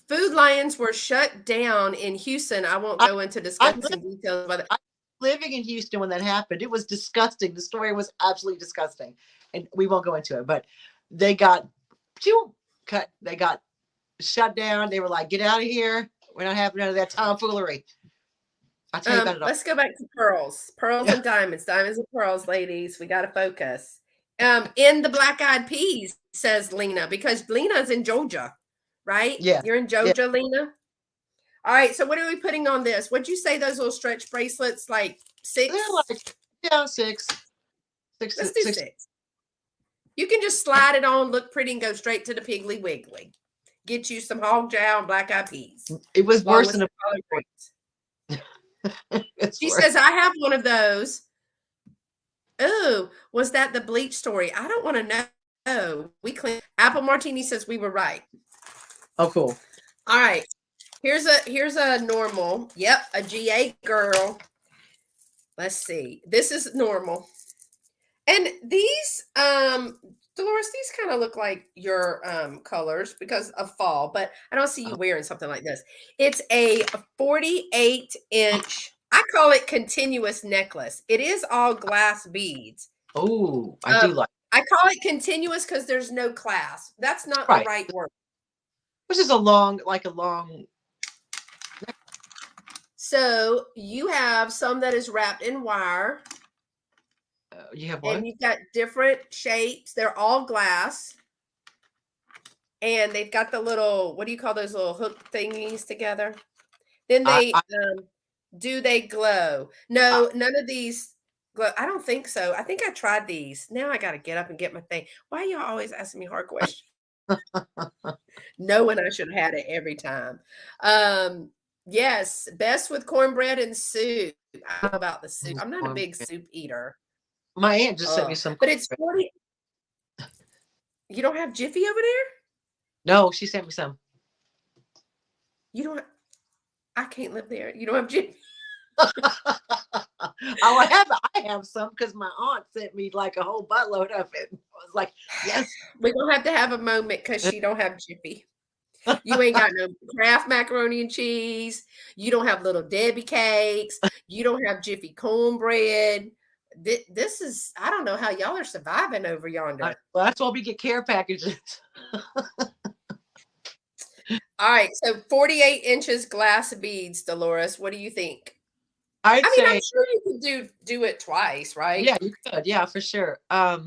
Food Lions were shut down in Houston. I won't I go into I lived, discussing details about it. I was living in Houston when that happened. It was disgusting. The story was absolutely disgusting, and we won't go into it. But they got cut. They got shut down. They were like, "Get out of here. We're not having none of that tomfoolery." I'll tell you about it all. Let's go back to pearls. Pearls Yeah, and diamonds. Diamonds and pearls, ladies. We got to focus. In the black eyed peas, says Lena, because Lena's in Georgia, right? yeah, You're in yeah. Georgia, Lena? All right. So what are we putting on this? What'd you say those little stretch bracelets, like They're 6? like, yeah, six, Let's do six. 6. You can just slide it on, look pretty, and go straight to the Piggly Wiggly. Get you some hog jowl and black eyed peas, It was along worse with than some a. collard greens. It's She worse. says, I have one of those. Oh, was that the bleach story? I don't want to know. We clean. Apple Martini says we were right. Oh, cool. All right. Here's a normal. Yep, a GA girl. Let's see. This is normal. And these Dolores, these kind of look like your colors because of fall, but I don't see you Oh, wearing something like this. It's a 48-inch I call it continuous necklace. It is all glass beads. Oh, I Um, do like. I call it continuous because there's no clasp. That's not the Right. right word. Which is a long, like a long. So you have some that is wrapped in wire, You have and what? you've got different shapes. They're all glass, and they've got the little, what do you call those little hook thingies together? Then I, they I, do they glow? I No, none of these glow. I don't think so. I think I tried these. Now I got to get up and get my thing. Why y'all always asking me hard questions? Knowing I should have had it every time. Yes, best with cornbread and soup. I don't know about the soup. I'm not a big soup eater. My aunt just sent me some. But it's 40. You don't have Jiffy over there? No, she sent me some. You don't I can't live there. You don't have Jiffy. Oh, I have some because my aunt sent me like a whole buttload of it. I was like, yes. We're gonna have to have a moment because she don't have Jiffy. You ain't got no Kraft macaroni and cheese. You don't have Little Debbie cakes. You don't have Jiffy cornbread. This is, I don't know how y'all are surviving over yonder. Well, that's why we get care packages. All right, so 48 inches glass beads, Dolores. What do you think? I'd I mean, I'm say, sure you could do it twice, right? yeah, you could. Yeah, for sure. Uh,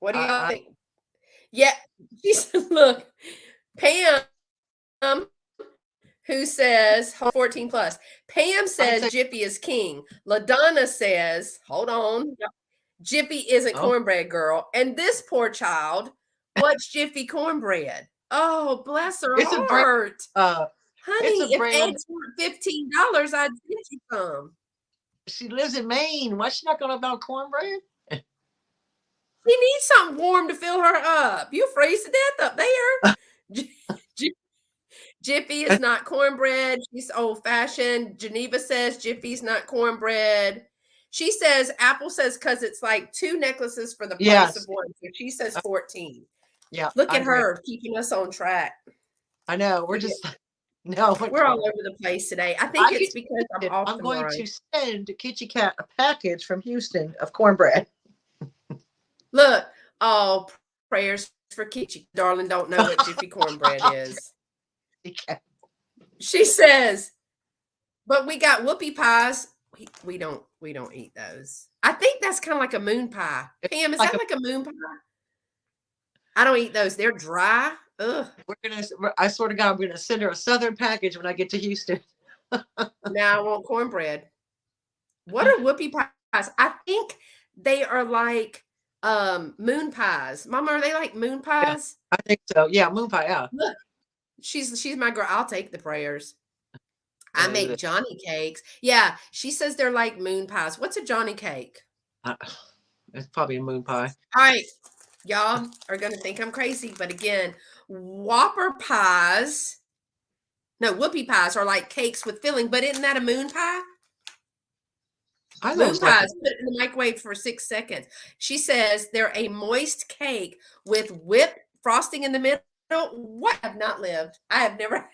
What do y'all I, think? Yeah, she said, look, Pam, who says 14 plus. Pam I'd says say, Jiffy is king. LaDonna says, hold on, Jiffy isn't oh, cornbread girl. And this poor child, what's Jiffy cornbread? Oh, bless her it's a brand. heart. Uh, it's a Honey, if brand. eggs weren't $15, I'd get you some. She lives in Maine. Why's she not going to about cornbread? She needs something warm to fill her up. You freeze to death up there. Jiffy is not cornbread. She's old fashioned. Geneva says Jiffy's not cornbread. She says Apple says because it's like two necklaces for the price of Yes. one. So she says 14. Yeah, Look I at agree. her keeping us on track. I know. We're just no. We're all over the place today. I think I it's could. because I'm off I'm going tomorrow. to send Kitty Cat a package from Houston of cornbread. Look, all prayers for Kitchi. Darling, don't know what Jiffy cornbread is. She says, but we got whoopie pies. We don't eat those. I think that's kind of like a moon pie. Pam, is Like that like a moon pie? I don't eat those. They're dry. Ugh. I swear to God, I'm gonna send her a Southern package when I get to Houston. Now I want cornbread. What are whoopie pies? I think they are like moon pies. Mama, are they like moon Yeah, pies? I think so. Yeah, moon pie. Yeah. Look, she's my girl. I'll take the prayers. I make Johnny cakes. Yeah, she says they're like moon pies. What's a Johnny cake? Uh, it's probably a moon pie. All right, y'all are gonna think I'm crazy, but again, Whopper pies, no, whoopie pies are like cakes with filling, but isn't that a moon pie? I know Moon it's like pies, put it in the microwave for 6 seconds. She says they're a moist cake with whipped frosting in the middle. What? I have not lived. I have never.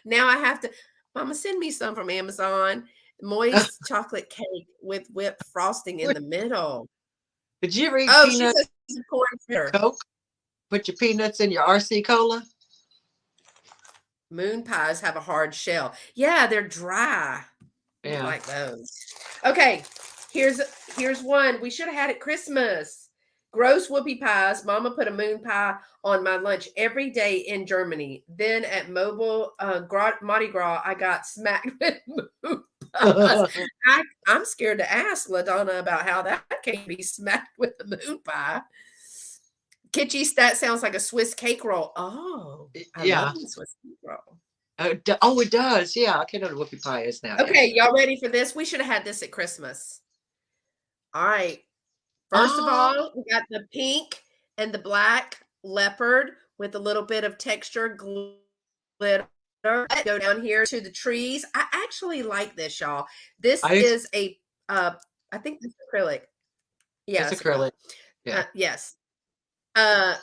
Now I have to. Mama, send me some from Amazon. Moist chocolate cake with whipped frosting in the middle. Did you ever eat Oh, she peanuts says corn fritter. Coke? Put your peanuts in your RC cola. Moon pies have a hard shell. Yeah, they're dry. I don't Yeah. like those. Okay, here's one. We should have had at Christmas. Gross whoopie pies. Mama put a moon pie on my lunch every day in Germany. Then at Mobile Mardi Gras, I got smacked with moon pies. I'm scared to ask LaDonna about how that can be smacked with a moon pie. Kitschy, that sounds like a Swiss cake roll. Oh, I Yeah. love the Swiss cake roll. Oh, it does. Yeah, I can know what whoopie pie is now. Okay, Yeah. y'all ready for this? We should have had this at Christmas. All right. First of all, we got the pink and the black leopard with a little bit of texture glitter. Go down here to the trees. I actually like this, y'all. This is a I think this is acrylic. It's Yes. acrylic. Yeah. Yes. Uh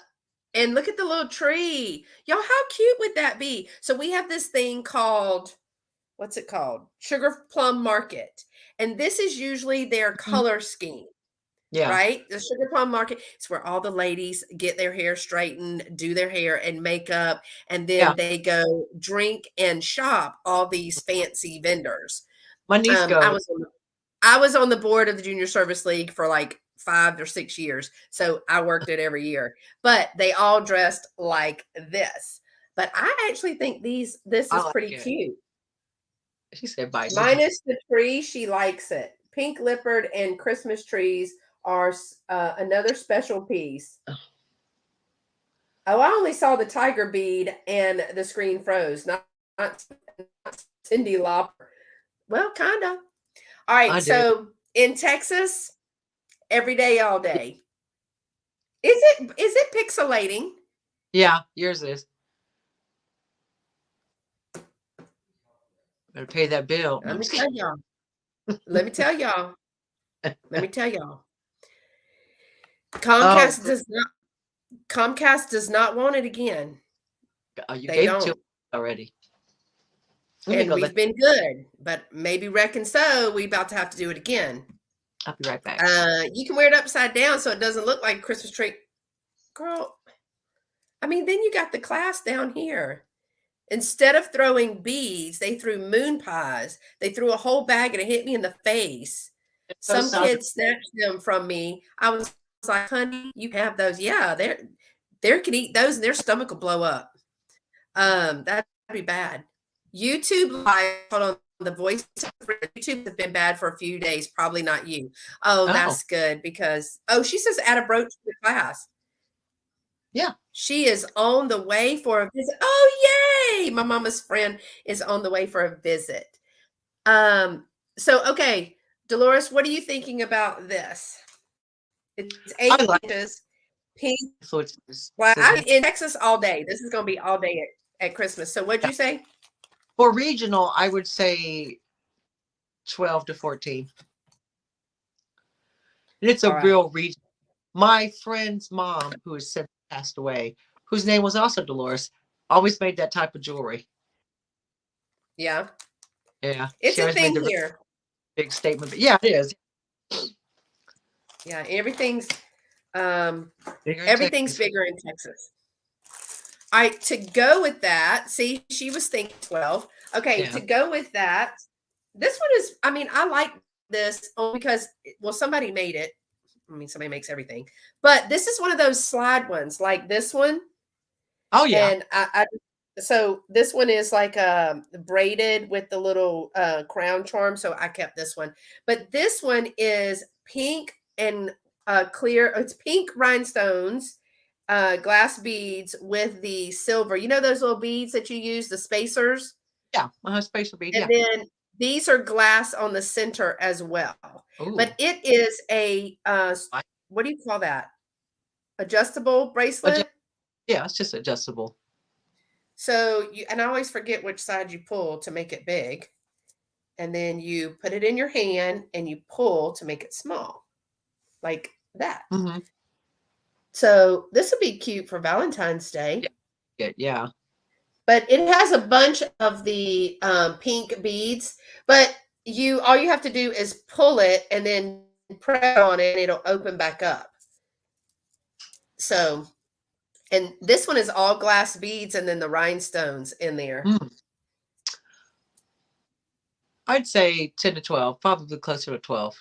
And look at the little tree. Y'all, how cute would that be? So we have this thing called, what's it called? Sugar Plum Market. And this is usually their Mhm. color scheme, Yeah. right? The Sugar Plum Market is where all the ladies get their hair straightened, do their hair and makeup, and Yeah. then they go drink and shop all these fancy vendors. My niece Um, I goes. was on the I was on the board of the Junior Service League for like 5 or 6 years, so I worked it every year. But they all dressed like this. But I actually think this I is like pretty it. cute. She said, "Bite me." Minus the tree, she likes it. Pink leopard and Christmas trees are another special piece. Oh, I only saw the tiger bead and the screen froze, not Cindy Lauper. Well, kind of. All right, I do. so in Texas, every day, all day. Is it pixelating? Yeah, yours is. Better pay that bill. No, Let I'm me just tell kidding. y'all. Let me tell y'all. Let me tell y'all. Oh, Comcast does not want it again. you They gave it to me don't. already. Let me And go let. we've been good, but maybe reckon so we about to have to do it again. I'll be right back. You can wear it upside down so it doesn't look like a Christmas tree. Girl, I mean, then you got the class down here. Instead of throwing beads, they threw moon pies. They threw a whole bag and it hit me in the face. Those Some sound. kid snatched them from me. I was like, honey, you can have those. Yeah, they could eat those and their stomach will blow up. That'd be bad. YouTube live, hold on, the voice YouTube has been bad for a few days, probably not you. Oh, Oh, that's good because she says add a brooch to the class. yeah. She is on the way for a visit. Oh, yay! My mama's friend is on the way for a visit. So okay, Dolores, what are you thinking about this? It's I 8 like inches, pink. influencers Well, I'm scissors. in Texas all day. This is gonna be all day at Christmas. So what'd Yeah. you say? For regional, I would say 12 to 14. And it's a All right. real region. My friend's mom, who has since passed away, whose name was also Dolores, always made that type of jewelry. Yeah. Yeah. It's She a always made thing the really here. big statement. But yeah, it is. Yeah, Bigger in everything's Texas. bigger in Texas. All right, to go with that, see, she was thinking 12. Okay, Yeah. to go with that, this one is, I mean, I like this only because, well, somebody made it. I mean, somebody makes everything, but this is one of those slide ones like this one. Oh yeah. And so this one is like braided with the little crown charm. So I kept this one, but this one is pink and clear. It's pink rhinestones, glass beads with the silver. You know those little beads that you use, the spacers, Yeah. Spatial bead. and Yeah. then these are glass on the center as well. But Ooh. it is a I what do you call that? Adjustable adjust, bracelet. yeah, it's just adjustable. So you and I always forget which side you pull to make it big. And then you put it in your hand and you pull to make it small, like that. Mm-hmm. So this would be cute for Valentine's Day. Yeah. Good. Yeah. But it has a bunch of the pink beads. But you all you have to do is pull it and then press on it and it'll open back up. So and this one is all glass beads and then the rhinestones in there. Mm. I'd say 10 to 12, probably closer to 12.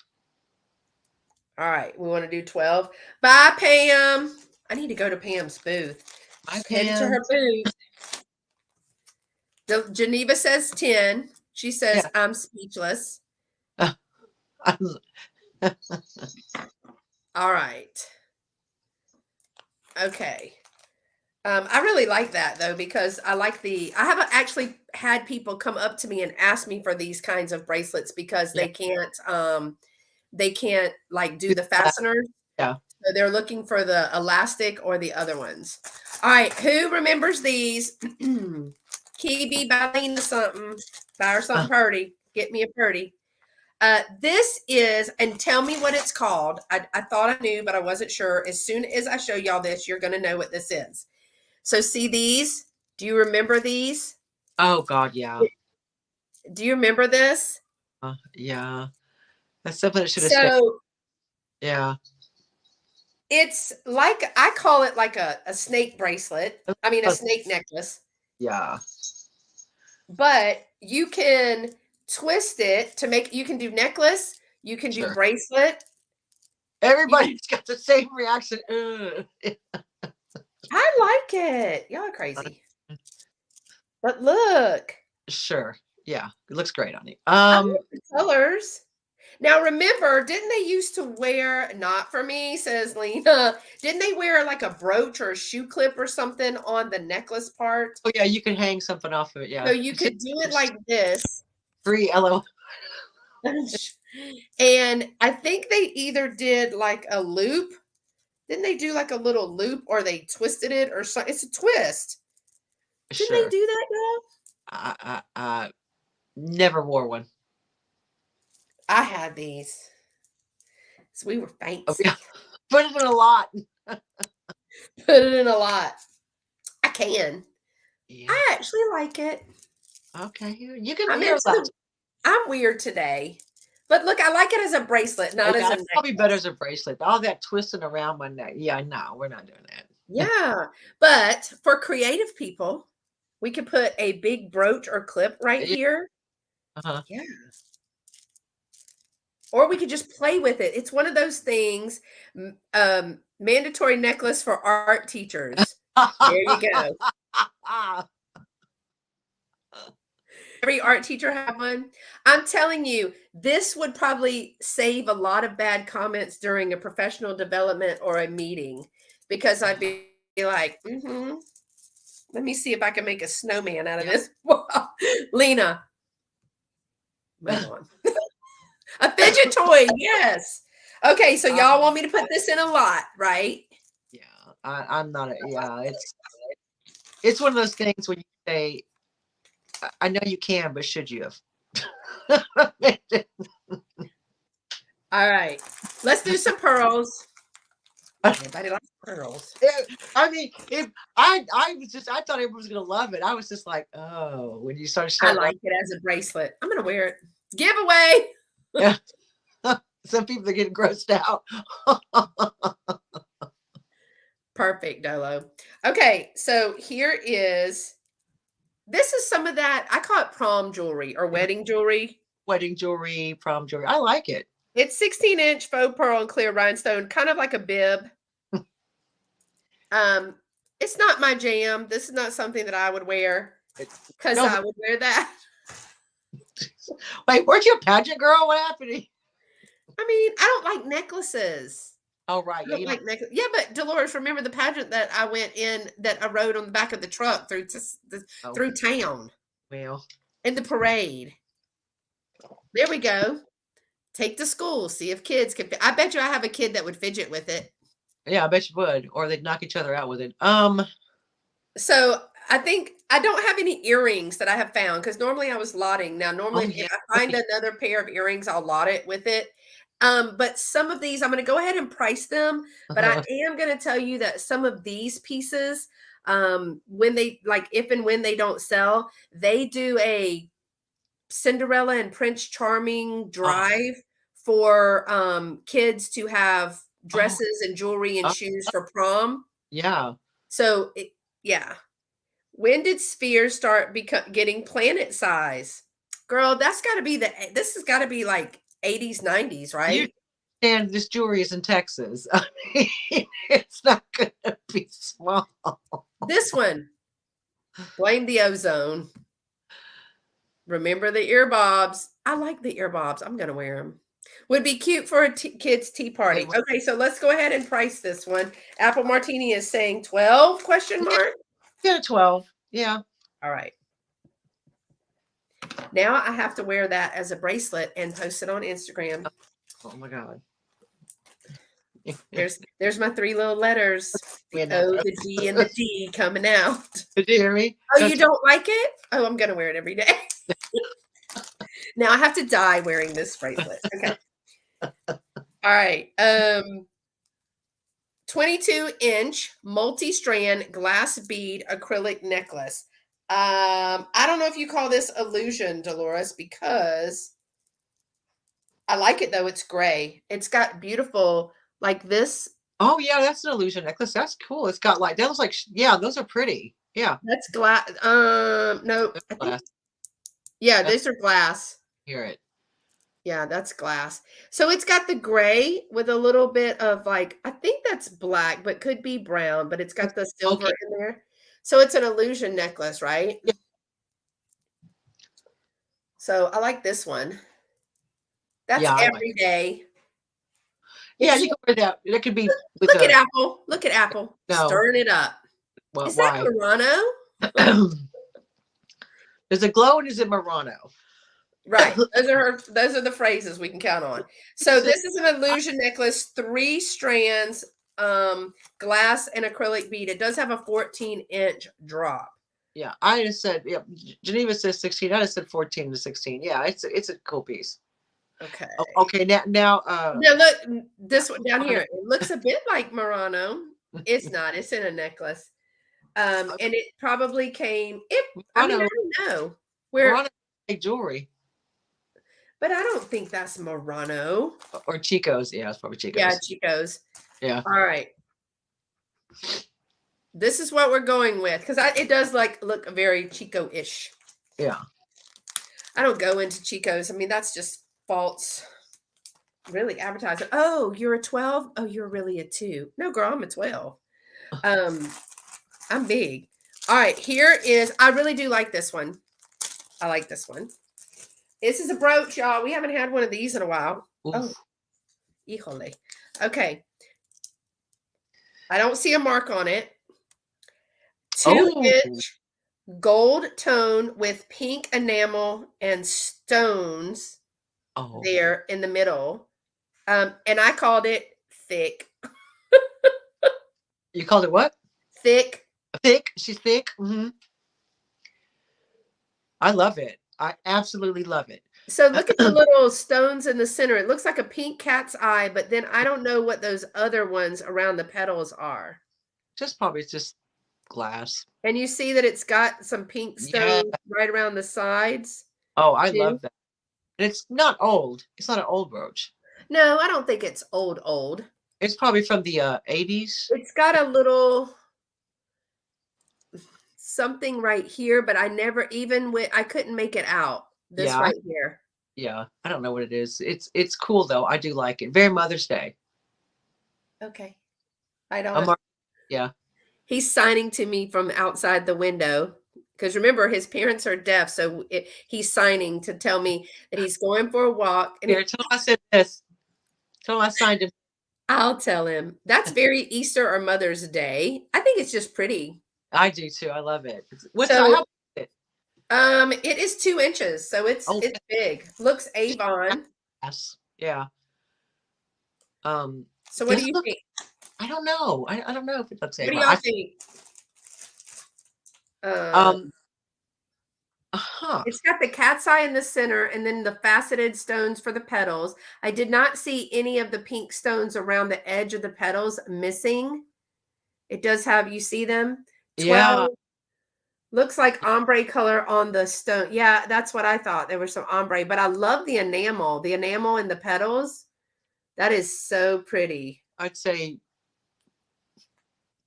All right, we want to do 12. Bye, Pam. I need to go to Pam's booth. My Headed to her pants. booth. Geneva says 10. She says, Yeah. I'm speechless. All right. Okay. I really like that though because I haven't actually had people come up to me and ask me for these kinds of bracelets because Yeah. they can't like do the fasteners. Yeah. So they're looking for the elastic or the other ones. All right, who remembers these? Kibi, buy Lena something. Buy her something Uh, purty. Get me a purty. This is, and tell me what it's called. I thought I knew, but I wasn't sure. As soon as I show y'all this, you're going to know what this is. So see these? Do you remember these? Oh God, yeah. Do you remember this? Yeah. That's something that should have stayed. So Yeah. it's like, I call it like a snake bracelet. I mean, a snake necklace. Yeah. But you can twist it to make, you can do necklace, you can do Sure. bracelet. Everybody's got the same reaction. Ugh. I like it. Y'all are crazy. But look. Sure. Yeah. It looks great on you. I like the colors. Now remember, didn't they used to wear, not for me, says Lena, didn't they wear like a brooch or a shoe clip or something on the necklace part? Oh yeah, you can hang something off of it. Yeah. So you could do it like this. Free LO. And I think they either did like a loop. Didn't they do like a little loop, or they twisted it or something? It's a twist. Didn't Sure. they do that, girl? I never wore one. I had these. So we were fancy. Oh, yeah. Put it in a lot. Put it in a lot. I can. Yeah. I actually like it. Okay. You can hear that. I'm weird today. But look, I like it as a bracelet, not as a necklace. Probably better as a bracelet. All that twisting around my neck. Yeah, no, we're not doing that. Yeah. But for creative people, we could put a big brooch or clip right here. Uh-huh. Yeah. Or we could just play with it. It's one of those things, mandatory necklace for art teachers. There you go. Every art teacher have one. I'm telling you, this would probably save a lot of bad comments during a professional development or a meeting, because I'd be like, let me see if I can make a snowman out of this. Lena, move on. A fidget toy, yes. Okay, so y'all want me to put this in a lot, right? Yeah, I'm not. Yeah, it's one of those things where you say, I know you can, but should you have? All right, let's do some pearls. Everybody likes pearls. I mean, if I thought everyone was gonna love it. I was just like, oh, when you started showing, I like it as a bracelet. I'm gonna wear it. Giveaway. Yeah. Some people are getting grossed out. Perfect, Dolo. Okay, so this is some of that. I call it prom jewelry or wedding jewelry. Wedding jewelry, prom jewelry. I like it. It's 16-inch faux pearl and clear rhinestone, kind of like a bib. It's not my jam. This is not something that I would wear, because I would wear that. Wait, weren't you a pageant girl? What happened? I mean, I don't like necklaces. Oh, right. I don't like necklaces. Yeah, but Dolores, remember the pageant that I went in, that I rode on the back of the truck through town? Well, in the parade. There we go. Take to school. See if kids can. I bet you I have a kid that would fidget with it. Yeah, I bet you would, or they'd knock each other out with it. So I think I don't have any earrings that I have found, because normally I was lotting. Now, normally if I find another pair of earrings, I'll lot it with it. But some of these, I'm going to go ahead and price them. But I am going to tell you that some of these pieces, when they, like, if and when they don't sell, they do a Cinderella and Prince Charming drive for kids to have dresses and jewelry and shoes for prom. Yeah. So, yeah. When did spheres start getting planet size? Girl, this has got to be like 80s, 90s, right? And this jewelry is in Texas. I mean, it's not going to be small. This one, blame the ozone. Remember the earbobs. I like the earbobs. I'm going to wear them. Would be cute for a kid's tea party. Okay, so let's go ahead and price this one. Apple Martini is saying 12 question mark. Yeah, 12. Yeah. All right. Now I have to wear that as a bracelet and post it on Instagram. Oh my God. There's my 3 little letters. The O, the G, and the D coming out. Did you hear me? Oh, you don't like it? Oh, I'm going to wear it every day. Now I have to die wearing this bracelet. Okay. All right. 22-inch multi-strand glass bead acrylic necklace. I don't know if you call this illusion, Dolores, because I like it though. It's gray. It's got beautiful like this. Oh yeah, that's an illusion necklace. That's cool. It's got like that looks like yeah, those are pretty. Yeah. That's glass. No, That's I think glass. yeah, That's these are glass. hear it. Yeah, that's glass. So it's got the gray with a little bit of like, I think that's black, but could be brown, but it's got the silver Okay. in there. So it's an illusion necklace, right? Yeah, So I like this one. That's yeah, I like every it. day. Yeah, It's you can wear that. That could be with look at a Apple. Look at Apple no. stirring it up. Well, Is that why? Murano? There's a glow and is it Murano? Right. Those are the phrases we can count on. So this is an illusion necklace, 3 strands, glass and acrylic bead. It does have a 14-inch drop. Yeah, I just said yeah. Geneva says 16. I just said 14 to 16. Yeah, it's a cool piece. Okay. Okay, now Now look, this one down here. It looks a bit like Murano. It's not. It's in a necklace. And it probably came. I mean, I Murano don't know where, Murano like jewelry but I don't think that's Murano. or Chico's. Yeah, it's probably Yeah, Chico's. Chico's. Yeah, All right. This is what we're going with because it does like look very Chico-ish. yeah. I don't go into Chico's. I mean, that's just false, really advertising. Oh, you're a 12? Oh, you're really a 2. No, girl, I'm a 12. Um, I'm big. All right, here is, I really do like this one. I like this one. This is a brooch, y'all. We haven't had one of these in a while. Oh, Oof. híjole. Okay. I don't see a mark on it. Oh, 2-inch gold tone with pink enamel and stones oh. there in the middle. And I called it thick. You called it what? Thick. Thick. She's thick. I love it. I absolutely love it. So look at the little stones in the center. It looks like a pink cat's eye, but then I don't know what those other ones around the petals are. Just probably just glass. And you see that it's got some pink Yeah. stones right around the sides Oh, I too. love that. And it's not old. It's not an old brooch. No, I don't think it's old. It's probably from the 80s. It's got a little something right here, but I never even with I couldn't make it out. This Yeah, right here. yeah. I don't know what it is. It's cool though. I do like it. Very Mother's Day. Okay. I A don't. mar- yeah. He's signing to me from outside the window because remember his parents are deaf, so he's signing to tell me that he's going for a walk. And Here, tell him I said this. Tell him I signed him. I'll tell him that's very Easter or Mother's Day. I think it's just pretty. I do too. I love it. What's So how big is it? it is 2 inches, so Oh, it's big. Looks Avon. yes. Yeah. So what Does do it you look think? I don't know. I don't know if it looks What do Avon. y'all think? Um, uh-huh. It's got the cat's eye in the center and then the faceted stones for the petals. I did not see any of the pink stones around the edge of the petals missing. It does have, you see them? Yeah. 12 looks like ombre color on the stone. Yeah, that's what I thought. There was some ombre, but I love the enamel in the petals. That is so pretty. I'd say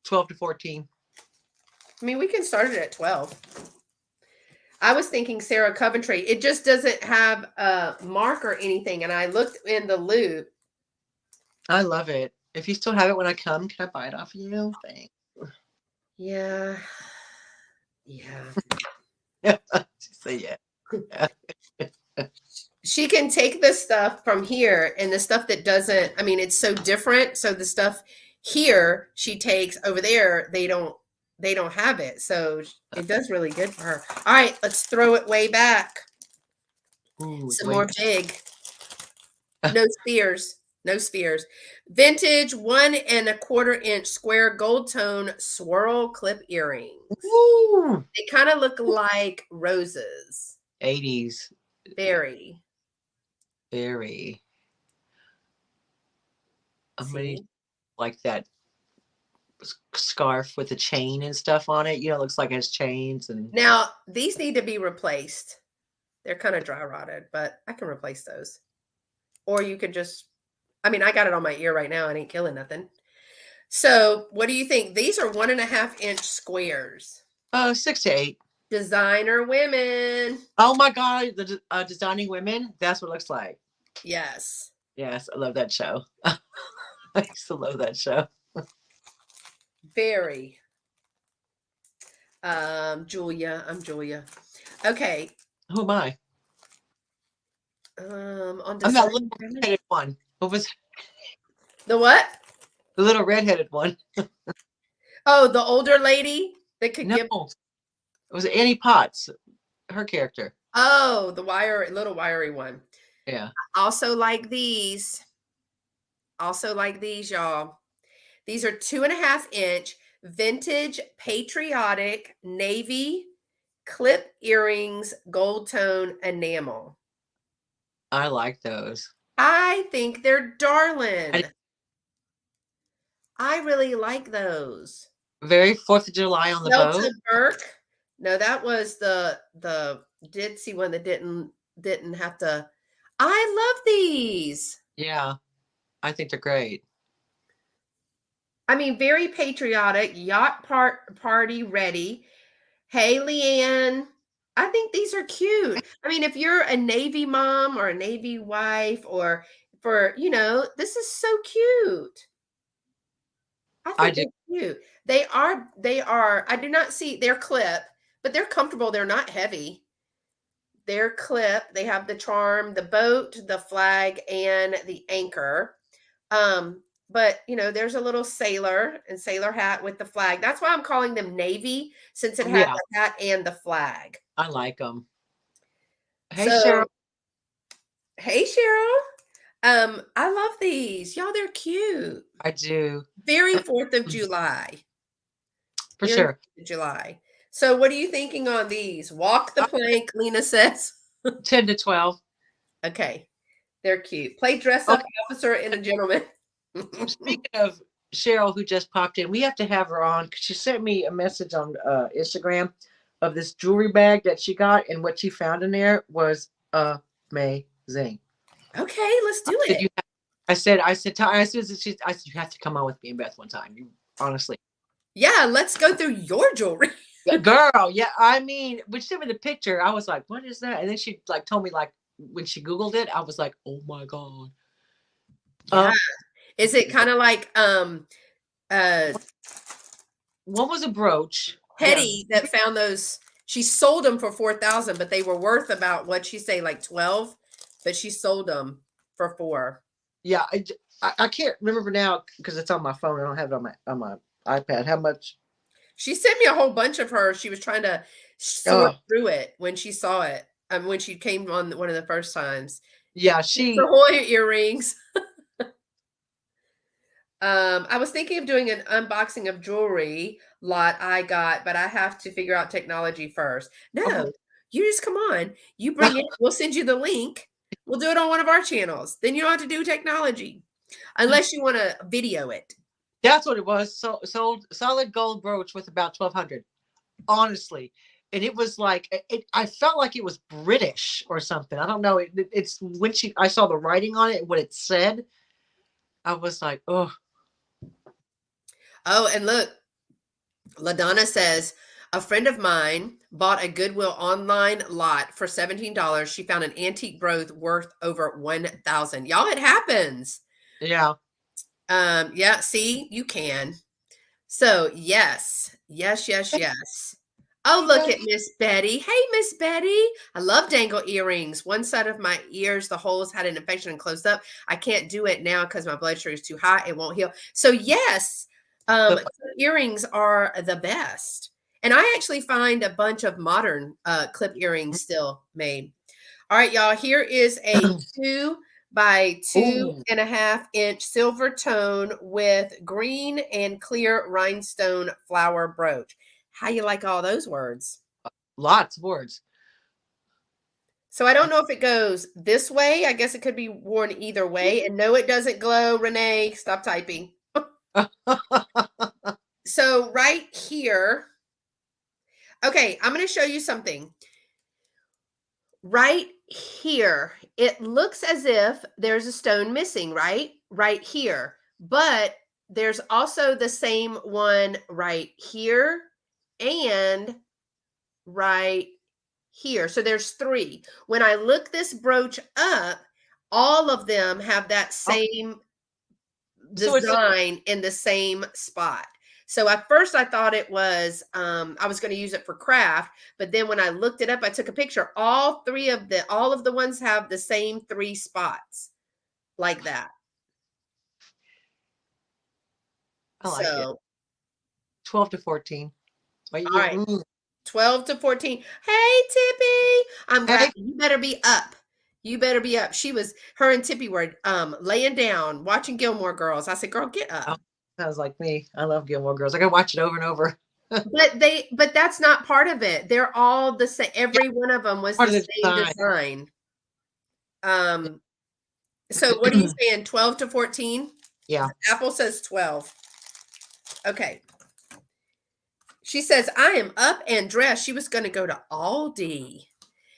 12 to 14. I mean, we can start it at 12. I was thinking Sarah Coventry. It just doesn't have a mark or anything. And I looked in the loop. I love it. If you still have it when I come, can I buy it off of you? Thanks. Yeah. Yeah. Say yeah. She can take the stuff from here and the stuff that doesn't, I mean, it's so different. So the stuff here she takes over there, they don't have it. So it does really good for her. All right, let's throw it way back. Ooh, Some more big. No spheres. No spheres. Vintage 1¼ inch square gold tone swirl clip earrings. Ooh. They kind of look like roses. 80s. Very. Very. I'm gonna See? like that scarf with the chain and stuff on it. You know, it looks like it has chains and Now, these need to be replaced. They're kind of dry rotted, but I can replace those. Or you could just, I mean, I got it on my ear right now. It ain't killing nothing. So, what do you think? These are 1.5 inch squares. 6 to 8. Designer women. Oh my god, the Designing Women. That's what it looks like. Yes. Yes, I love that show. I used to love that show. Very. Julia. I'm Julia. Okay. Who am I? On I'm that design little women. redheaded one. What was The what? the little redheaded one? Oh, the older lady that could No, give. it was Annie Potts. Her character. Oh, the little wiry one. Yeah, Also like these. Also like these, y'all. These are 2.5 inch vintage patriotic navy clip earrings, gold tone enamel. I like those. I think they're I, darling. I really like those. very 4th of July on the boat. Delta Burke. No, that was the ditzy one that didn't have to. I love these. Yeah, I think they're great. I mean, very patriotic, party ready. Hey, Leanne. I think these are cute. I mean, if you're a Navy mom or a Navy wife, or this is so cute. I I think do. they're cute. They are, I do not see their clip, but they're comfortable. They're not heavy. Their clip, they have the charm, the boat, the flag, and the anchor. But there's a little sailor and sailor hat with the flag. That's why I'm calling them navy, since it had Yeah, the hat and the flag. I like them. Hey, Cheryl. So, hey Cheryl. I love these. Y'all, they're cute. I do. Very 4th of July. For Very sure. 4th of July. So, what are you thinking on these? Walk the plank, Lena says. 10 to 12. Okay. They're cute. Play dress up Okay. officer and a gentleman. Speaking of Cheryl, who just popped in, we have to have her on because she sent me a message on Instagram of this jewelry bag that she got, and what she found in there was amazing. Okay, let's do Did it. you? I said, you have to come on with me and Beth one time. You honestly, Yeah, let's go through your jewelry. yeah, girl. Yeah, I mean, when she sent me the picture, I was like, "What is that?" And then she like told me like when she Googled it, I was like, "Oh my god." Yeah. Is it kind of like uh One was a brooch. Yeah, Hedy that found those? She sold them for 4,000, but they were worth about, what she say, like 12, but she sold them for 4. yeah. I can't remember now because it's on my phone. I don't have it on my iPad. How much? She sent me a whole bunch of her. She was trying to sort Oh, through it when she saw it. When she came on one of the first times. yeah. The She. Hoya earrings. I was thinking of doing an unboxing of jewelry lot I got, but I have to figure out technology first. Oh, No, you just come on. You bring it. We'll send you the link. We'll do it on one of our channels. Then you don't have to do technology unless you want to video it. that's what it was. So sold solid gold brooch with about 1,200. Honestly, and it was like I felt like it was British or something. I don't know. It's when I saw the writing on it and what it said. I was like, oh, Oh, and look, LaDonna says, a friend of mine bought a Goodwill online lot for $17. She found an antique brooch worth over 1,000. Y'all, it happens. yeah. Yeah, see, you can. So, yes. Yes, yes, yes. Oh, Hey, look buddy. at Miss Betty. Hey, Miss Betty. I love dangle earrings. One side of my ears, the holes had an infection and closed up. I can't do it now because my blood sugar is too high. It won't heal. So, yes, Clip. earrings are the best. And I actually find a bunch of modern clip earrings still made. All right, y'all. Here is a 2 by two Oh, and a half inch silver tone with green and clear rhinestone flower brooch. How you like all those words? lots of words. So I don't know if it goes this way. I guess it could be worn either way. And no, it doesn't glow. Renee, stop typing. So right here, okay, I'm going to show you something. Right here, it looks as if there's a stone missing, right? Right here. But there's also the same one right here and right here. So there's 3. When I look this brooch up, all of them have that Okay. same So it's design in the same spot. So at first I thought it was I was going to use it for craft, but then when I looked it up, I took a picture. All of the ones have the same 3 spots like that. I like it. So 12 to 14. Are all you? right, 12 to 14. Hey Tippy, I'm glad Hey. you better be up. You better be up. Her and Tippy were laying down watching Gilmore Girls. I said, "Girl, get up." Oh, sounds like me. I love Gilmore Girls. I can watch it over and over. But that's not part of it. They're all the same. Yeah, Every one of them was part the of the same design. design. Um, so what are you saying? 12 to 14? Yeah. Apple says 12. Okay. She says, I am up and dressed. She was going to go to Aldi.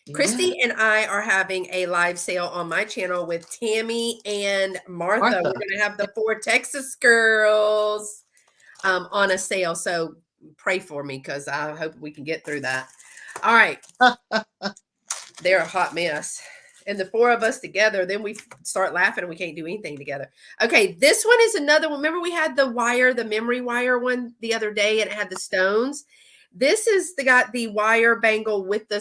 Yeah. Christy and I are having a live sale on my channel with Tammy and Martha. We're Martha. going to have the 4 Texas girls on a sale. So pray for me because I hope we can get through that. All right. They're a hot mess. And the 4 of us together, then we start laughing and we can't do anything together. Okay, this one is another one. Remember we had the memory wire one the other day and it had the stones. This is got the wire bangle with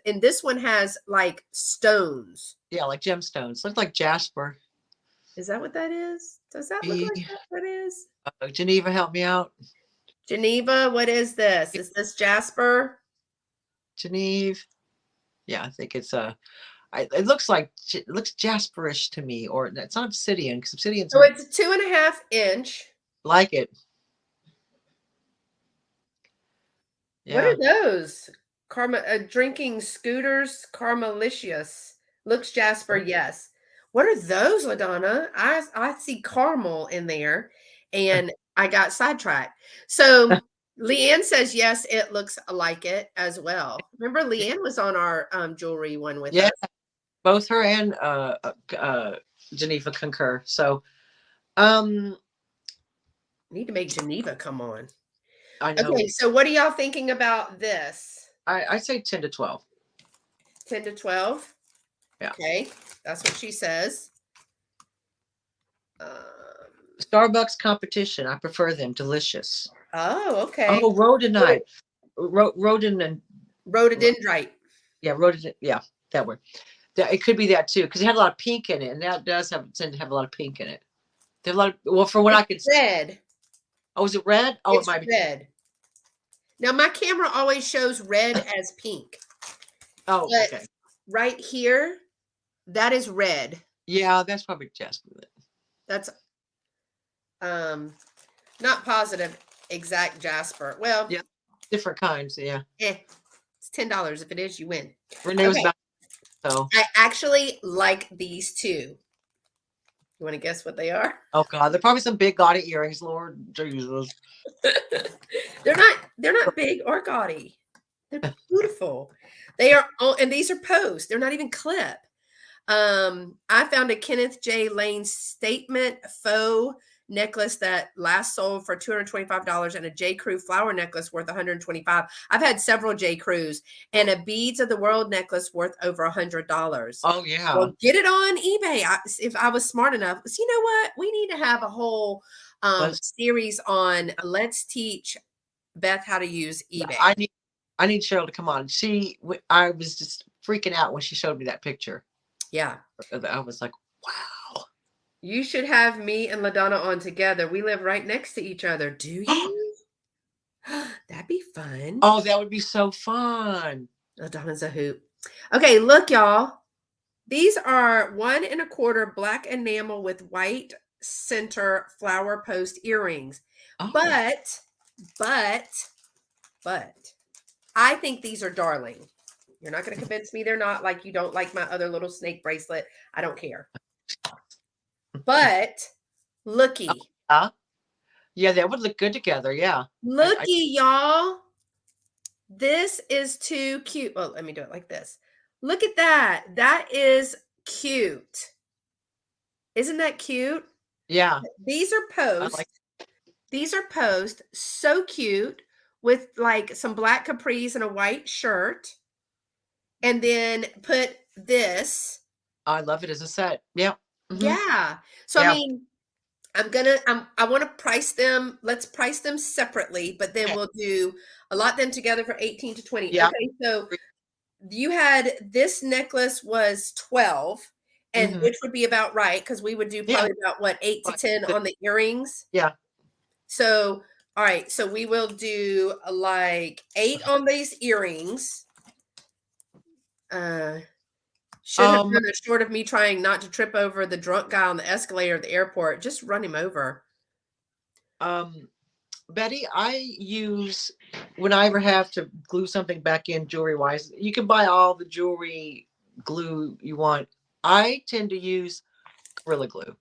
and this one has like stones. Yeah, like gemstones. Look like jasper. Is that what that is? Does that look like what it is? Geneva, help me out. Geneva, what is this? Is this Jasper? Geneve. Yeah, I think it's it looks like it looks jasperish to me, or it's not obsidian because obsidian's So it's a 2.5 inch. like it. What Yeah. are those? Drinking scooters, Carmelicious. Looks Jasper, yes. What are those, LaDonna? I see caramel in there, and I got sidetracked. So Leanne says yes, it looks like it as well. Remember, Leanne was on our jewelry one with Yeah, us. both her and Geneva concur. So um Need to make Geneva come on. I know. Okay, so what are y'all thinking about this? I say 10 to 12. 10 to 12? Yeah. Okay, that's what she says. Starbucks competition. I prefer them. Delicious. Oh, okay. Oh, rhodonite. Rhodon and Rhododendrite. yeah, rhodon. Yeah, that word. It could be that too because it had a lot of pink in it, and that does tend to have a lot of pink in it. There's a lot of well, for what I could. Red. Oh, is it red? Oh, it It's might be. red. Now my camera always shows red as pink. Oh, But okay. right here, that is red. Yeah, that's probably jasmine. That's not positive exact Jasper. Well, Yeah, different kinds. Yeah. it's $10. If it is, you win. Renee was Okay. about so. I actually like these two. You want to guess what they are? Oh God, they're probably some big gaudy earrings. Lord Jesus. They're not big or gaudy. They're beautiful. They are and these are post. They're not even clip. I found a Kenneth J. Lane statement faux necklace that last sold for $225 and a J. Crew flower necklace worth $125. I've had several J. Crews and a beads of the world necklace worth over $100. Oh yeah. Well, get it on eBay. If I was smart enough, so you know what? We need to have a whole series on let's teach Beth how to use eBay. I need Cheryl to come on. I was just freaking out when she showed me that picture. Yeah. I was like, wow. You should have me and LaDonna on together. We live right next to each other. Do you? That'd be fun. Oh, that would be so fun. LaDonna's a hoot. Okay, look, y'all. These are 1 1/4 black enamel with white center flower post earrings. Oh. But I think these are darling. You're not going to convince me they're not, like you don't like my other little snake bracelet. I don't care. But looky. Huh? Yeah, that would look good together. Yeah. Looky, y'all. This is too cute. Well, let me do it like this. Look at that. That is cute. Isn't that cute? Yeah. These are I like. posts. These are posts. So cute with like some black capris and a white shirt. And then put this. I love it as a set. Yeah. Hmm. Yeah. So I Yeah. mean, I want to price them. Let's price them separately, but then Okay. we'll do a lot them together for 18 to 20. Yeah. Okay, so you had this necklace was 12, and Hmm. which would be about right because we would do Yeah. probably about what 8 to 10 on the earrings. Yeah. So all right, so we will do like 8 on these earrings. Should have Um. done it short of me trying not to trip over the drunk guy on the escalator at the airport. Just run him over. Um. Betty, I use when I ever have to glue something back in jewelry wise. You can buy all the jewelry glue you want. I tend to use Gorilla Glue.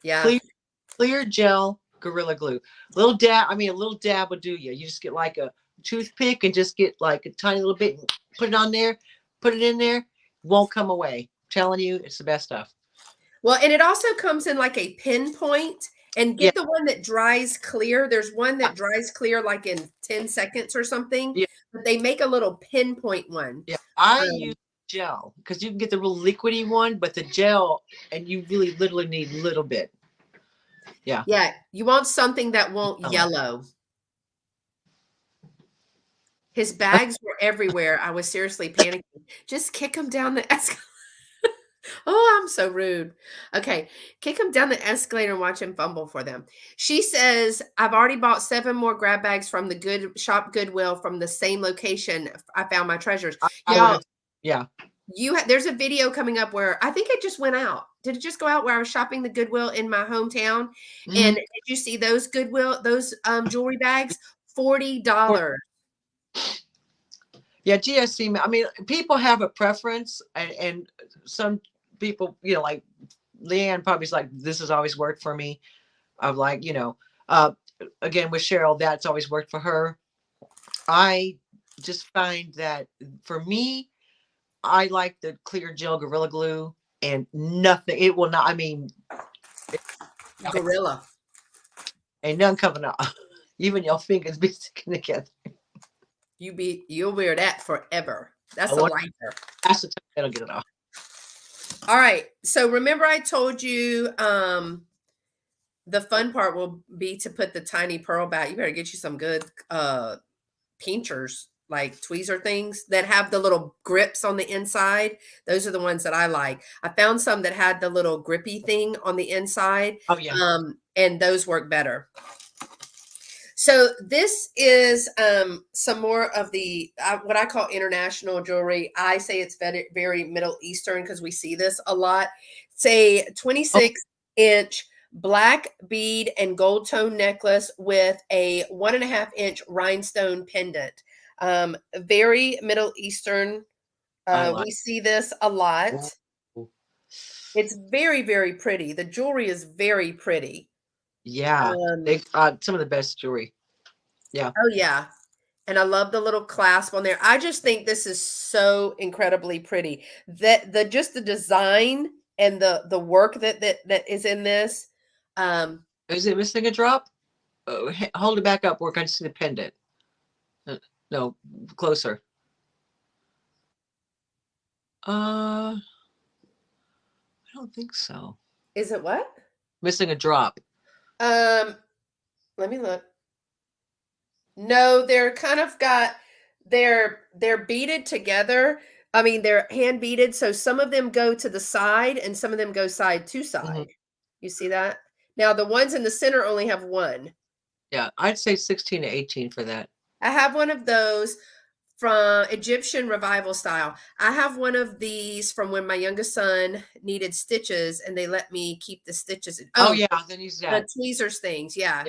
Yeah. Clear clear gel Gorilla Glue. Little dab. I mean, a little dab will do you. You just get like a toothpick and just get like a tiny little bit, and put it on there, put it in there. Won't come away. I'm telling you, it's the best stuff. Well, and it also comes in like a pinpoint, and Yeah, get the one that dries clear. There's one that dries clear like in 10 seconds or something, yeah, but they make a little pinpoint one. yeah. I use Um, gel because you can get the real liquidy one, but the gel, and you really literally need a little bit. Yeah. yeah, you want something that won't Oh. yellow. His bags were everywhere. I was seriously panicking. Just kick him down the escalator. Oh, I'm so rude. Okay, kick him down the escalator and watch him fumble for them. She says, I've already bought 7 more grab bags from the good shop Goodwill from the same location. I found my treasures. I would Y'all, have. Yeah. there's a video coming up where I think it just went out. Did it just go out where I was shopping the Goodwill in my hometown? And Mhm. did you see those Goodwill, those jewelry bags? $40. Yeah, GSC. I mean, people have a preference, and some people, like Leanne probably's like, this has always worked for me. Of like, uh, again with Cheryl, that's always worked for her. I just find that for me, I like the clear gel Gorilla Glue, and nothing. It will not. I mean, Gorilla. ain't none coming out. Even your fingers be sticking together. You'll wear that forever. I That's a want lifer. that's the time that'll get it off. All right. So remember I told you the fun part will be to put the tiny pearl back. You better get you some good pinchers, like tweezer things that have the little grips on the inside. Those are the ones that I like. I found some that had the little grippy thing on the inside. Oh yeah. And those work better. So this is some more of the what I call international jewelry. I say it's very, very Middle Eastern because we see this a lot. Say Oh, 26-inch black bead and gold tone necklace with a 1.5-inch rhinestone pendant. Very Middle Eastern. I like. We see this a lot. Ooh. It's very, very pretty. The jewelry is very pretty. Yeah, Um, they some of the best jewelry. Yeah. oh yeah. And I love the little clasp on there. I just think this is so incredibly pretty. That the just the design and the work that is in this. Is it missing a drop? Hold it back up where I can see the pendant. No, closer. I don't think so. Is it what? Missing a drop. Um, let me look. No, they're kind of got they're beaded together. I mean, they're hand beaded, so some of them go to the side and some of them go side to Mhm. side. You see that? Now the ones in the center only have one. Yeah, I'd say 16 to 18 for that. I have one of those from Egyptian revival style. I have one of these from when my youngest son needed stitches and they let me keep the stitches. Oh Oh, yeah, then use the that. tweezers things. Yeah.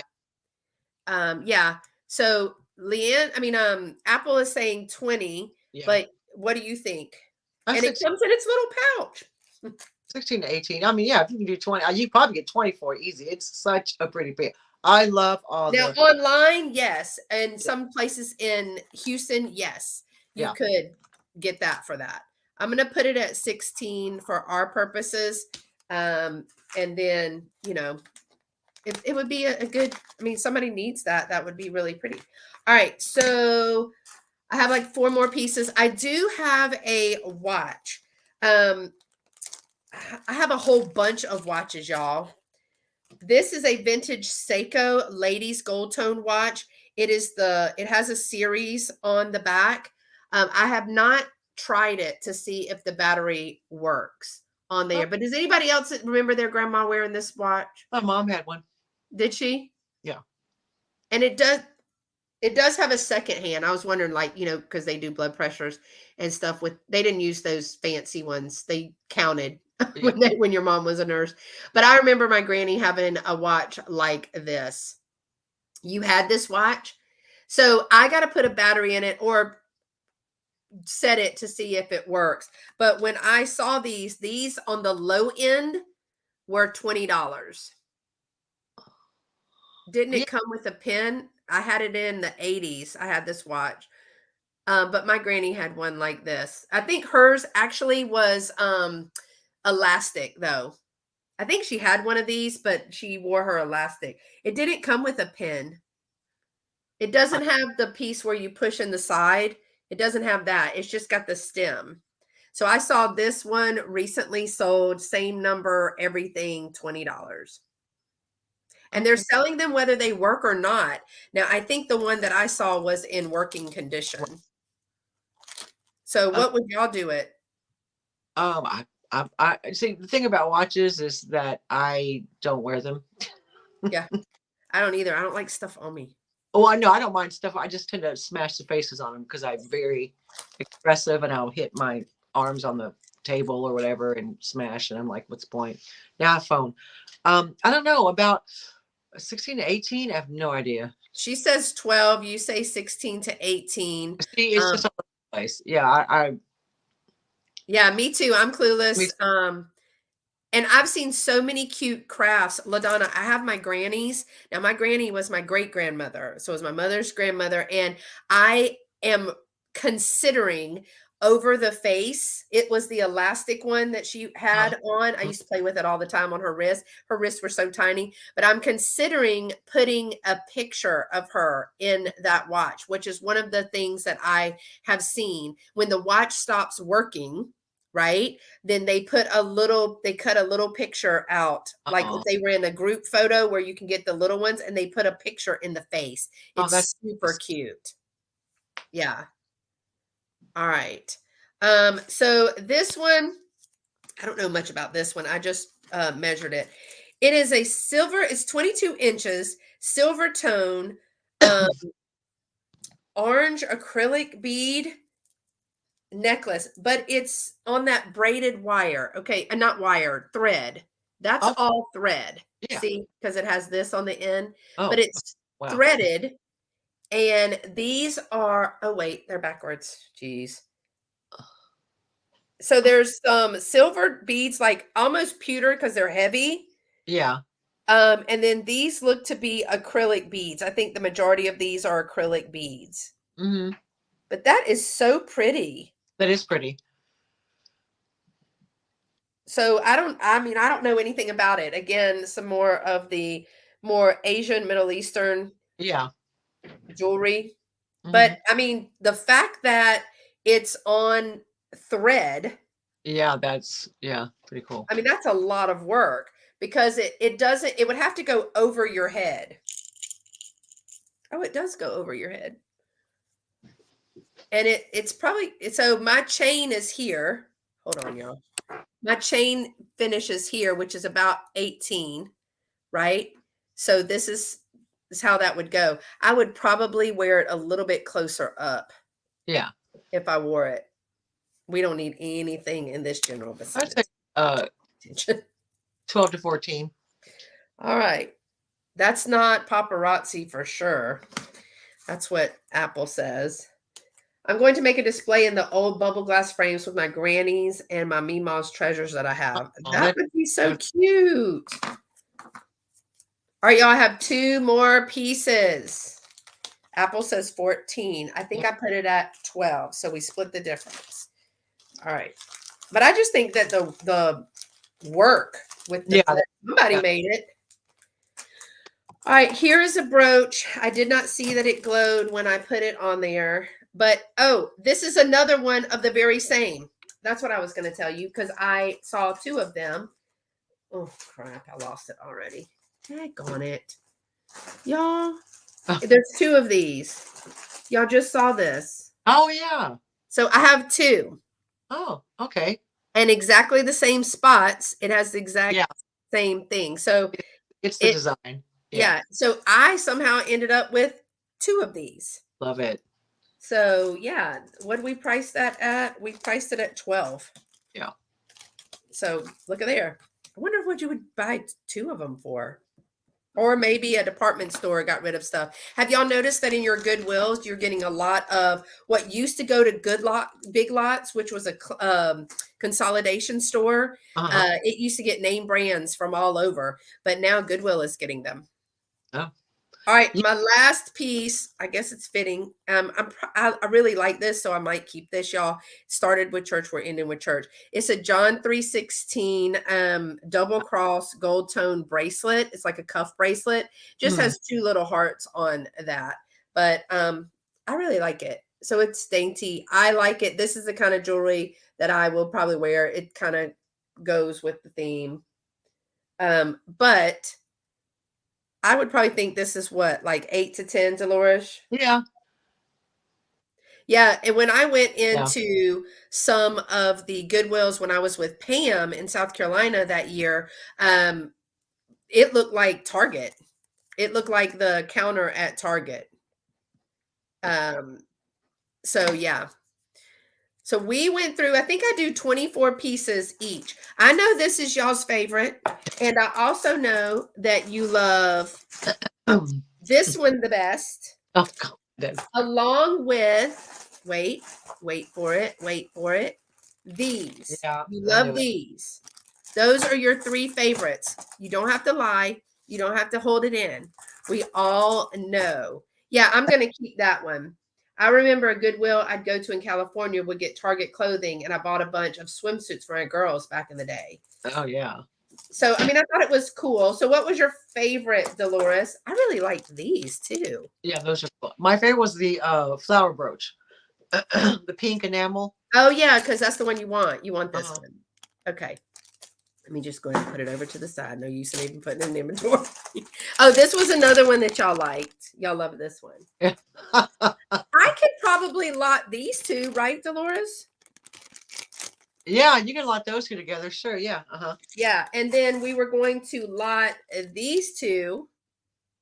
Yeah. Yeah. So Leanne, I mean, Apple is saying 20, Yeah. but What do you think? I'm And it 16, comes in its little pouch. 16 to 18. I mean, yeah, if you can do 20, you probably get 24 easy. It's such a pretty pair. I love all Now, the, online, yes, and yeah, some places in Houston, yes, you yeah. could get that for that. I'm gonna put it at 16 for our purposes. And then, it would be a good, I mean, somebody needs that. That would be really pretty. All right, so I have like 4 more pieces. I do have a watch. Um, I have a whole bunch of watches, y'all. This is a vintage Seiko ladies gold tone watch. It has a series on the back. I have not tried it to see if the battery works on Oh, there. But does anybody else remember their grandma wearing this watch? my mom had one. Did she? Yeah. And it does have a second hand. I was wondering, like, because they do blood pressures and stuff they didn't use those fancy ones. They counted Yeah. when your mom was a nurse. But I remember my granny having a watch like this. You had this watch. So I got to put a battery in it or set it to see if it works. But when I saw these on the low end were $20. Didn't Yeah. it come with a pin? I had it in the 80s. I had this watch. But my granny had one like this. I think hers actually was elastic though. I think she had one of these, but she wore her elastic. It didn't come with a pin. It doesn't have the piece where you push in the side. It doesn't have that. It's just got the stem. So I saw this one recently sold, same number, everything, $20. And they're Okay. selling them whether they work or not. Now, I think the one that I saw was in working condition. So Uh, what would y'all do it? I see. The thing about watches is that I don't wear them. Yeah, I don't either. I don't like stuff on me. Oh, I know. I don't mind stuff. I just tend to smash the faces on them because I'm very expressive, and I'll hit my arms on the table or whatever and smash. And I'm like, what's the point? Now a phone. I don't know about 16 to 18. I have no idea. She says 12, you say 16 to 18. See, it's just Um, all over the place. Yeah, I yeah, me too. I'm mean, clueless. And I've seen so many cute crafts. LaDonna, I have my grannies. Now, my granny was my great grandmother. So it was my mother's grandmother. And I am considering over the face. It was the elastic one that she uh, had on. I used to play with it all the time on her wrist. Her wrists were so tiny. But I'm considering putting a picture of her in that watch, which is one of the things that I have seen. When the watch stops working, right? Then they cut a little picture out, like if uh, they were in a group photo where you can get the little ones, and they put a picture in the face. oh, that's It's super nice. cute. Yeah. All right. So this one, I don't know much about this one. I just measured it. It is a silver, it's 22 inches, silver tone, um, orange acrylic bead necklace, but it's on that braided wire. Okay, and not wire, thread. That's Oh, all thread. yeah. See, because it has this on the end, but Oh, it's wow. threaded. And these are, oh wait, they're backwards. Jeez. So there's some silver beads, like almost pewter because they're heavy. Yeah. And then these look to be acrylic beads. I think the majority of these are acrylic beads. Hmm. But that is so pretty. That is pretty. So I don't know anything about it. Again, some more of the more Asian, Middle Eastern Yeah. jewelry. Hmm. But I mean, the fact that it's on thread, Yeah, that's yeah, pretty cool. I mean, that's a lot of work because it would have to go over your head. Oh, it does go over your head. And it's probably so my chain is here. Hold on, y'all. My chain finishes here, which is about 18. Right? So this is how that would go. I would probably wear it a little bit closer up Yeah. if I wore it. We don't need anything in this general I'd say vicinity. uh Attention. 12 to 14. All right. That's not paparazzi for sure. That's what Apple says. I'm going to make a display in the old bubble glass frames with my grannies and my Meemaw's treasures that I have. Oh, That that would be so cute. All right, y'all, I have 2 more pieces. Apple says 14. I think I put it at 12, so we split the difference. All right. But I just think that the work with the somebody yeah. made it. All right, here is a brooch. I did not see that it glowed when I put it on there. But oh, this is another one of the very same. That's what I was going to tell you because I saw 2 of them. Oh crap, I lost it already. Heck on it. Y'all, there's 2 of these. Y'all just saw this. Oh yeah. So I have 2. Oh, okay. And exactly the same spots. It has the exact Yeah. same thing. So It's the design. Yeah. So I somehow ended up with 2 of these. Love it. So yeah, what did we price that at? We priced it at 12. Yeah. So look at there. I wonder what you would buy 2 of them for. Or maybe a department store got rid of stuff. Have y'all noticed that in your Goodwills, you're getting a lot of what used to go to Big Lots, which was a consolidation store. It used to get name brands from all over, but now Goodwill is getting them. Oh. All right, my last piece, I guess it's fitting. I really like this, so I might keep this, y'all. Started with church, we're ending with church. It's a John 3:16 double cross gold tone bracelet. It's like a cuff bracelet. Just has 2 little hearts on that. But I really like it. So it's dainty. I like it. This is the kind of jewelry that I will probably wear. It kind of goes with the theme. But I would probably think this is what, like 8 to 10, Dolores? Yeah. Yeah, and when I went Yeah. into some of the Goodwills when I was with Pam in South Carolina that year, it looked like Target. It looked like the counter at Target. So yeah. So we went through, I think I do 24 pieces each. I know this is y'all's favorite, and I also know that you love this one the best. Oh God. Along with, wait for it. These. Yeah. You love these. Those are your 3 favorites. You don't have to lie. You don't have to hold it in. We all know. Yeah, I'm going to keep that one. I remember a Goodwill I'd go to in California would get Target clothing, and I bought a bunch of swimsuits for my girls back in the day. Oh yeah. So, I mean, I thought it was cool. So what was your favorite, Dolores? I really liked these too. Yeah, those are cool. My favorite was the flower brooch. The pink enamel. Oh yeah, because that's the one you want. You want this one. Okay. Let me just go ahead and put it over to the side. No use in even putting it in the inventory. Oh, this was another one that y'all liked. Y'all love this one. I could probably lot these 2, right, Dolores? Yeah, you can lot those 2 together. Sure. Yeah. Yeah, and then we were going to lot these 2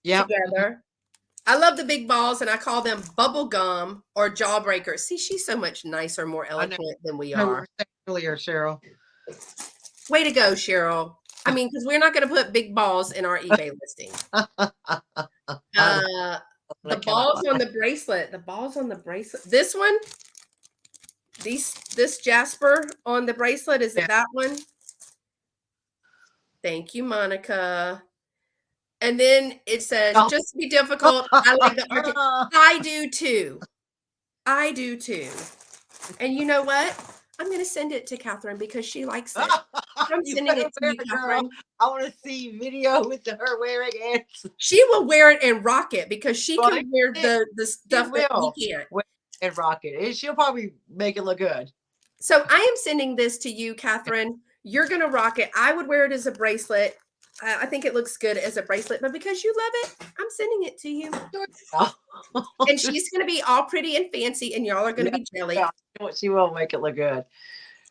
together. I love the big balls, and I call them bubble gum or jawbreakers. See, she's so much nicer, more eloquent than we are. Earlier, Cheryl. Way to go, Cheryl. I mean, because we're not going to put big balls in our eBay listing. The balls on the bracelet. The balls on the bracelet. This one. This Jasper on the bracelet. Is it that one? Thank you, Monica. And then it says, just to be difficult, I like the arcade. I do too. I do too. And you know what? I'm going to send it to Catherine because she likes it. I'm sending it to you, Catherine. I want to see video with her wearing it. She will wear it and rock it because she can wear the stuff that we can't. And rock it. She'll probably make it look good. So I am sending this to you, Catherine. You're going to rock it. I would wear it as a bracelet. I think it looks good as a bracelet, but because you love it, I'm sending it to you. And she's going to be all pretty and fancy, and y'all are going to be jelly. Yeah, she will make it look good.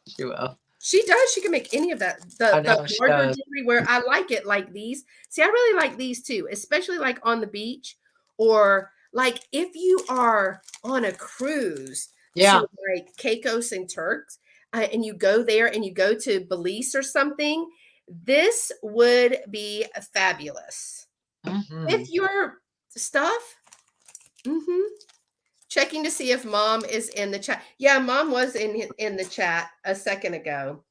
She will. She does. She can make any of that. The larger jewelry where I like it like these. See, I really like these too, especially like on the beach or like if you are on a cruise to like Caicos and Turks and you go there and you go to Belize or something, this would be fabulous. With your stuff. Checking to see if mom is in the chat. Yeah, mom was in the chat a second ago.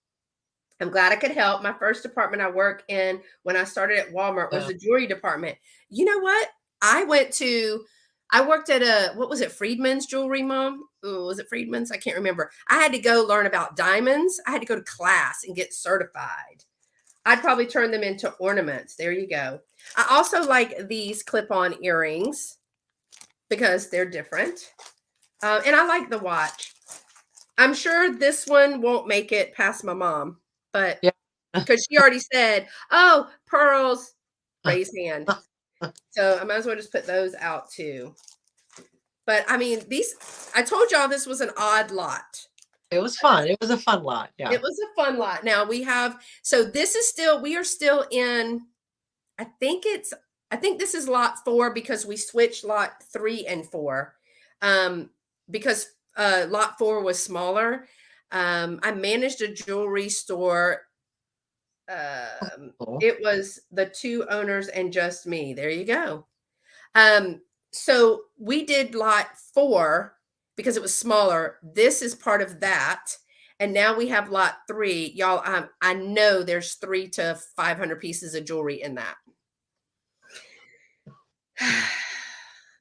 I'm glad I could help. My first department I work in when I started at Walmart was Uh, the jewelry department. You know what? I worked at what was it, Friedman's Jewelry, Mom? Ooh, was it Friedman's? I can't remember. I had to go learn about diamonds. I had to go to class and get certified. I'd probably turn them into ornaments. There you go. I also like these clip-on earrings because they're different. And I like the watch. I'm sure this one won't make it past my mom, but yeah. because she already said, "Oh, pearls, raise hand." So I might as well just put those out too. But I mean, I told y'all this was an odd lot. It was fun. It was a fun lot. Yeah. It was a fun lot. Now we are still in, I think this is lot 4 because we switched lot 3 and 4. Because lot 4 was smaller. I managed a jewelry store. Cool. It was the 2 owners and just me. There you go. So we did lot 4 because it was smaller. This is part of that. And now we have lot 3. Y'all, I know there's 3 to 500 pieces of jewelry in that.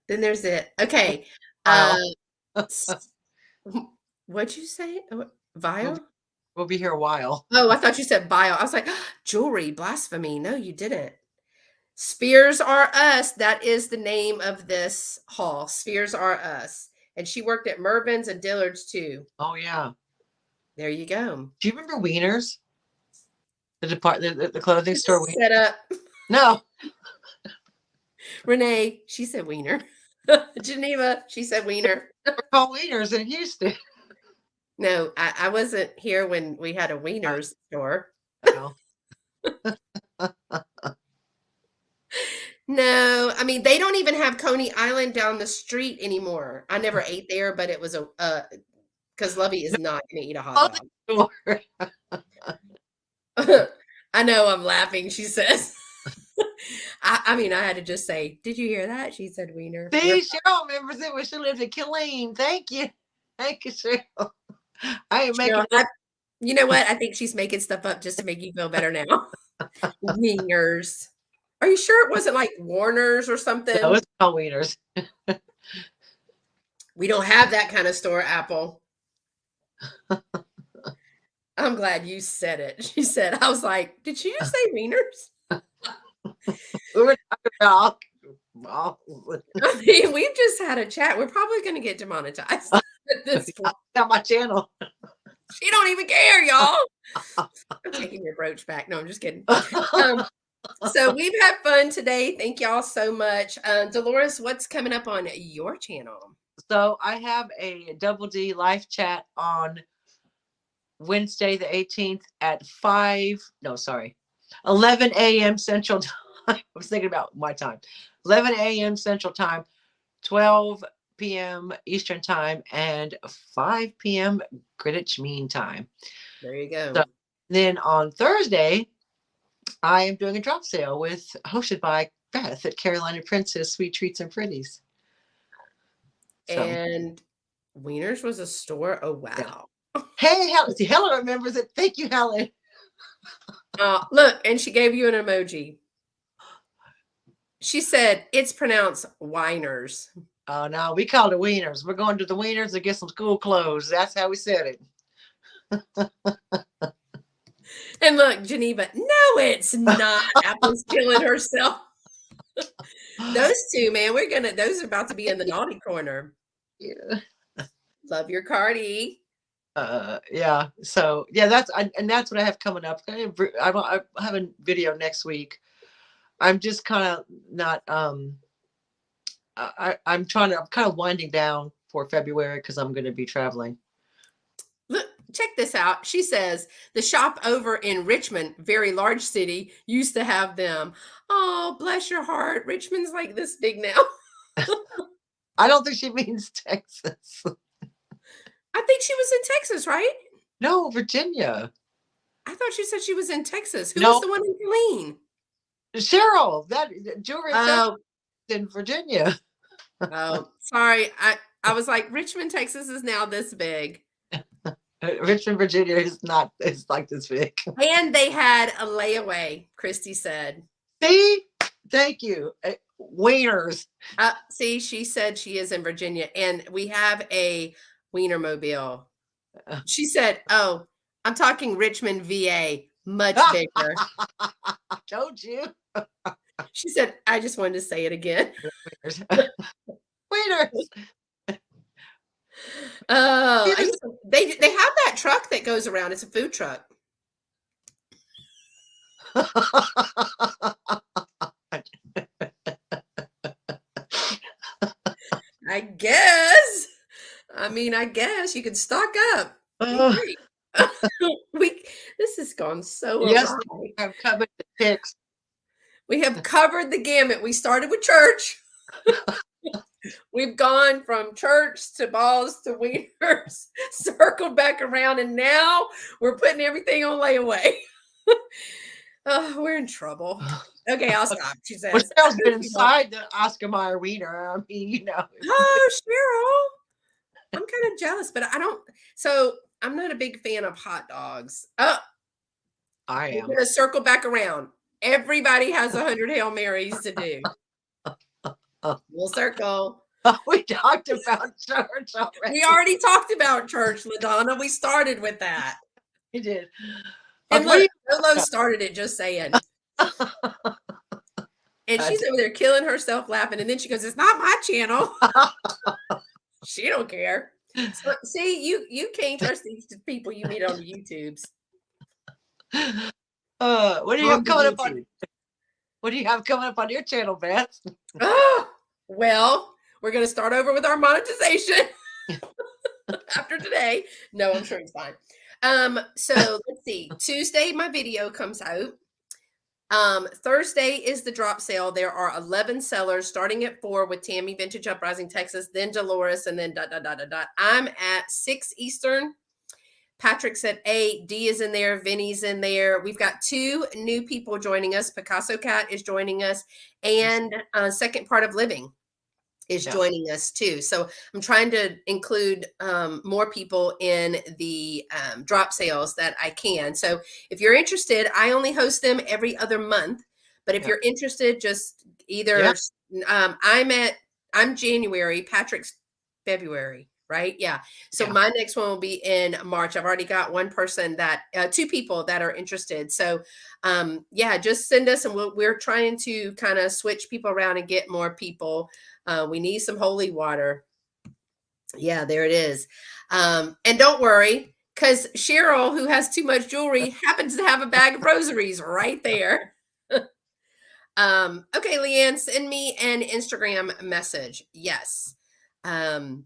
Then there's it. Okay. Wow. What'd you say? We'll, Vial? we'll be here a while. Oh, I thought you said bio. I was like, jewelry, blasphemy. No, you didn't. Spears Are Us. That is the name of this haul. Spears Are Us. And she worked at Mervyn's and Dillard's too. Oh yeah. There you go. Do you remember Wieners? The clothing store. Set up. No. Renee, she said wiener. Geneva, she said wiener. We're called Wieners in Houston. No, I wasn't here when we had a wieners store. No. No, I mean, they don't even have Coney Island down the street anymore. I never ate there, but it was because Lovey is not going to eat a hot dog. I know, I'm laughing, she says. I mean, I had to just say, did you hear that? She said wiener. See, Cheryl remembers it when she lived in Killeen. Thank you. Thank you, Cheryl. I ain't making you know what? I think she's making stuff up just to make you feel better now. Wieners. Are you sure it wasn't like Warner's or something? No, it's called Wieners. We don't have that kind of store, Apple. I'm glad you said it. She said, I was like, did she just say wieners? We were talking about I mean, we've just had a chat. We're probably going to get demonetized at this point. on my channel. She don't even care, y'all. I'm taking your brooch back. No, I'm just kidding. So we've had fun today. Thank y'all so much. Dolores, what's coming up on your channel? So I have a Double D live chat on Wednesday the 18th at 11 a.m. Central Time. I was thinking about my time. 11 a.m. Central Time, 12 p.m. Eastern Time, and 5 p.m. Greenwich Mean Time. There you go. So then on Thursday, I am doing a drop sale hosted by Beth at Carolina Princess Sweet Treats and Pretties. So. And Wieners was a store. Oh wow! Yeah. Hey, Helen remembers it. Thank you, Helen. Look, and she gave you an emoji. She said it's pronounced Wieners. Oh no, we called it Wieners. We're going to the Wieners to get some school clothes. That's how we said it. And look, Geneva, no, it's not. Apple's killing herself. Those two, man, those are about to be in the naughty corner. Yeah. Love your Cardi. Yeah. So yeah, that's what I have coming up. I have a video next week. I'm just kind of not. I'm kind of winding down for February because I'm going to be traveling. Look, check this out. She says the shop over in Richmond, very large city, used to have them. Oh, bless your heart. Richmond's like this big now. I don't think she means Texas. I think she was in Texas, right? No, Virginia. I thought she said she was in Texas. Who was the one in Killeen? Cheryl, that jewelry in Virginia. Oh, sorry. I was like, Richmond, Texas is now this big. Richmond, Virginia is not, it's like this big. And they had a layaway, Christy said. See? Thank you. Wieners. See, she said she is in Virginia, and we have a Wienermobile. She said, oh, I'm talking Richmond, VA, much bigger. Told you. She said, I just wanted to say it again. Wieners. Wieners. They have that truck that goes around. It's a food truck. I guess. I mean, I guess you could stock up. This has gone so yes, awry. we have covered the ticks. We have covered the gamut. We started with church. We've gone from church to balls to wieners, circled back around, and now we're putting everything on layaway. Oh, we're in trouble. Okay, I'll stop. She says. Well, Cheryl's been inside the Oscar Mayer wiener. I mean, you know. Oh, Cheryl. I'm kind of jealous, but I don't. So I'm not a big fan of hot dogs. Oh, I am. We're going to circle back around. Everybody has 100 Hail Marys to do. We'll circle. We talked about church already. We already talked about church, LaDonna. We started with that. We did. And look, Lolo started it, just saying. And she's over there killing herself laughing. And then she goes, it's not my channel. She don't care. So, see, you can't trust these people you meet on the YouTubes. What do you have coming up on? What do you have coming up on your channel, Beth? Oh, well, we're going to start over with our monetization after today. No, I'm sure it's fine. So let's see. Tuesday, my video comes out. Thursday is the drop sale. There are 11 sellers starting at 4 with Tammy Vintage Uprising Texas, then Dolores, and then ... I'm at 6 Eastern. Patrick's at 8. D is in there. Vinny's in there. We've got 2 new people joining us. Picasso Cat is joining us, and Second Part of Living is joining us too. So I'm trying to include more people in the drop sales that I can. So if you're interested, I only host them every other month. But if you're interested, just either I'm January, Patrick's February, right? Yeah. So my next one will be in March. I've already got one person that 2 people that are interested. So just send us, and we're trying to kind of switch people around and get more people. We need some holy water. Yeah, there it is. And don't worry, because Cheryl, who has too much jewelry, happens to have a bag of rosaries right there. Okay, Leanne, send me an Instagram message. Yes. And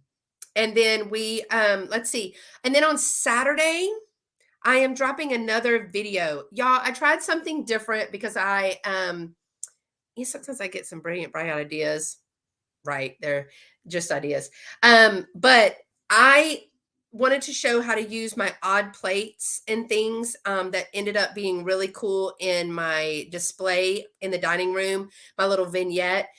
then we, let's see. And then on Saturday, I am dropping another video. Y'all, I tried something different because sometimes I get some brilliant, bright ideas. Right. They're just ideas. But I wanted to show how to use my odd plates and things that ended up being really cool in my display in the dining room, my little vignette,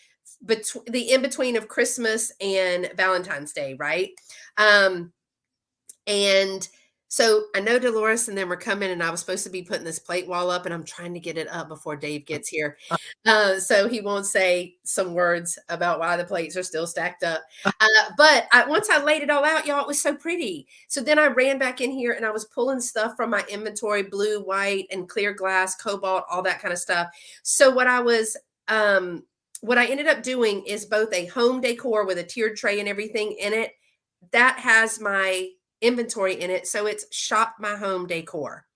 the in-between of Christmas and Valentine's Day, right? And so I know Dolores and them were coming, and I was supposed to be putting this plate wall up, and I'm trying to get it up before Dave gets here. So he won't say some words about why the plates are still stacked up. But once I laid it all out, y'all, it was so pretty. So then I ran back in here and I was pulling stuff from my inventory, blue, white, and clear glass, cobalt, all that kind of stuff. So what I ended up doing is both a home decor with a tiered tray and everything in it. That has my inventory in it. So it's Shop My Home Decor.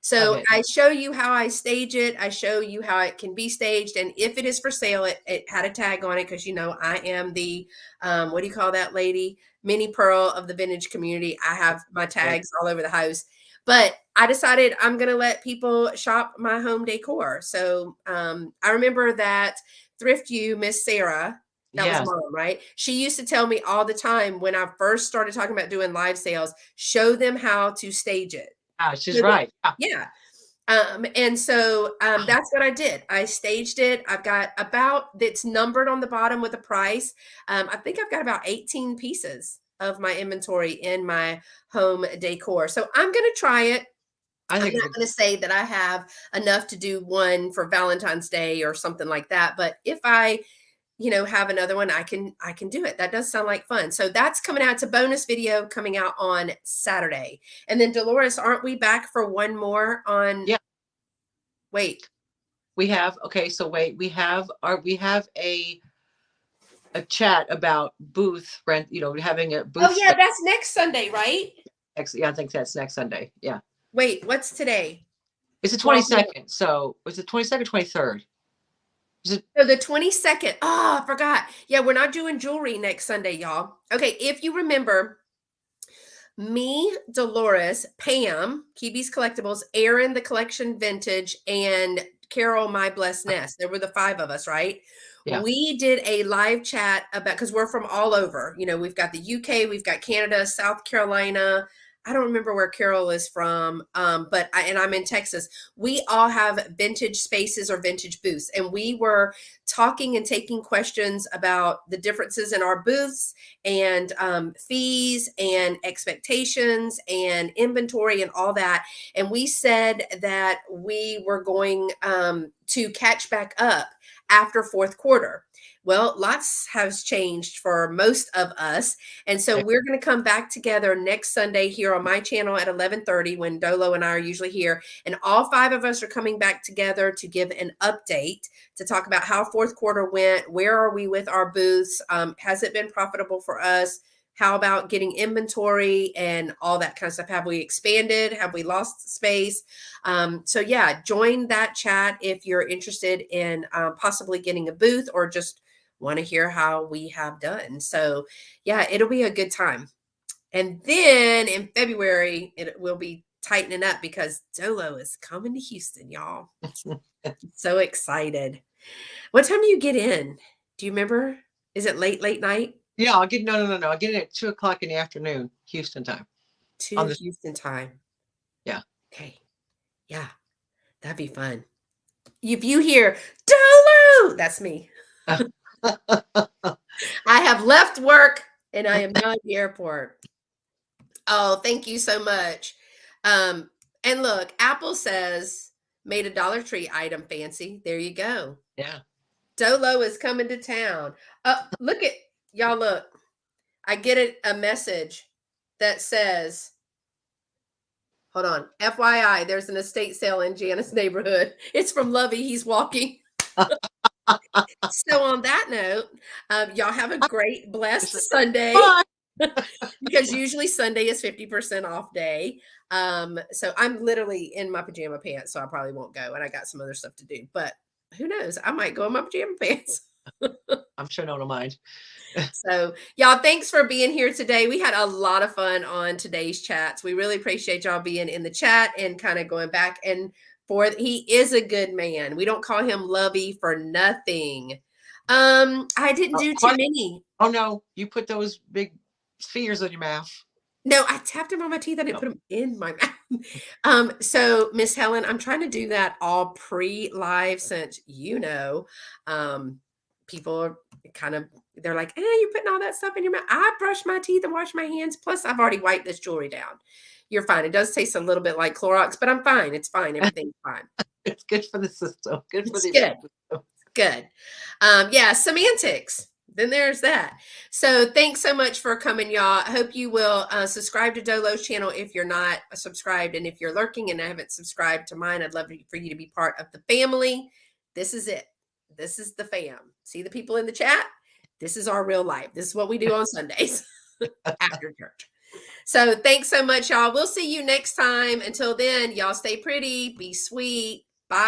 So I show you how I stage it. I show you how it can be staged. And if it is for sale, it had a tag on it because, you know, I am the, what do you call that lady? Minnie Pearl of the vintage community. I have my tags all over the house. But I decided I'm going to let people shop my home decor. So I remember that Thrift You, Miss Sarah, that was Mom, right? She used to tell me all the time when I first started talking about doing live sales, show them how to stage it. She's right. Yeah. And so that's what I did. I staged it. I've got about, it's numbered on the bottom with a price. I think I've got about 18 pieces of my inventory in my home decor. So I'm going to try it. I I'm think it's not going to say that I have enough to do one for Valentine's Day or something like that. But if I, have another one, I can do it. That does sound like fun. So that's coming out. It's a bonus video coming out on Saturday. And then Dolores, aren't we back for one more on? yeah. Wait. We have okay. So wait, we have a chat about booth rent. Having a Oh booth yeah, space. that's next Sunday, right? Yeah, I think that's next Sunday. Yeah, Wait, what's today? it's the 12. 22nd. So it's the 22nd, 23rd. Is it? So the 22nd. Oh, I forgot. Yeah, we're not doing jewelry next Sunday, y'all. Okay, if you remember, me, Dolores, Pam, Kibi's Collectibles, Aaron, the Collection Vintage, and Carol, My Blessed Nest. There were the five of us, right? Yeah. We did a live chat about, because we're from all over. We've got the UK, we've got Canada, South Carolina. I don't remember where Carol is from, but I'm in Texas. We all have vintage spaces or vintage booths, and we were talking and taking questions about the differences in our booths and fees and expectations and inventory and all that. And we said that we were going to catch back up after fourth quarter. Well, lots has changed for most of us. And so we're going to come back together next Sunday here on my channel at 11:30 when Dolo and I are usually here. And all five of us are coming back together to give an update, to talk about how fourth quarter went. Where are we with our booths? Has it been profitable for us? How about getting inventory and all that kind of stuff? Have we expanded? Have we lost space? So yeah, join that chat if you're interested in possibly getting a booth or just want to hear how we have done. So yeah, it'll be a good time. And then in February, it will be tightening up because Dolo is coming to Houston, y'all. So excited. What time do you get in? Do you remember? Is it late night? Yeah, I'll get no. I'll get it at 2 o'clock in the afternoon, Houston time. On 2 the Houston time. Yeah. Okay. Yeah, that'd be fun. If you hear Dolo, that's me. I have left work and I am now at the airport. Oh, thank you so much. And look, Apple says made a Dollar Tree item fancy. There you go. Yeah. Dolo is coming to town. Look at y'all. Look, I get a message that says, hold on, FYI, there's an estate sale in Janice's neighborhood. It's from Lovey. He's walking. So on that note, y'all have a great, blessed Sunday. Bye. Because usually Sunday is 50% off day. So I'm literally in my pajama pants, so I probably won't go. And I got some other stuff to do, but who knows? I might go in my pajama pants. I'm sure no one will mind. So y'all, thanks for being here today. We had a lot of fun on today's chats. We really appreciate y'all being in the chat and kind of going back and forth. He is a good man. We don't call him Lovey for nothing. I didn't do too many. Oh no, you put those big spheres in your mouth. No, I tapped him on my teeth. I didn't put them in my mouth. So Miss Helen, I'm trying to do that all pre-live since people are they're like, you're putting all that stuff in your mouth. I brush my teeth and wash my hands. Plus, I've already wiped this jewelry down. You're fine. It does taste a little bit like Clorox, but I'm fine. It's fine. Everything's fine. It's good for the system. Good for the good. Good. Yeah, semantics. Then there's that. So thanks so much for coming, y'all. I hope you will subscribe to Dolo's channel if you're not subscribed. And if you're lurking and haven't subscribed to mine, I'd love for you to be part of the family. This is it. This is the fam. See the people in the chat? This is our real life. This is what we do on Sundays after church. So thanks so much, y'all. We'll see you next time. Until then, y'all stay pretty, be sweet. Bye.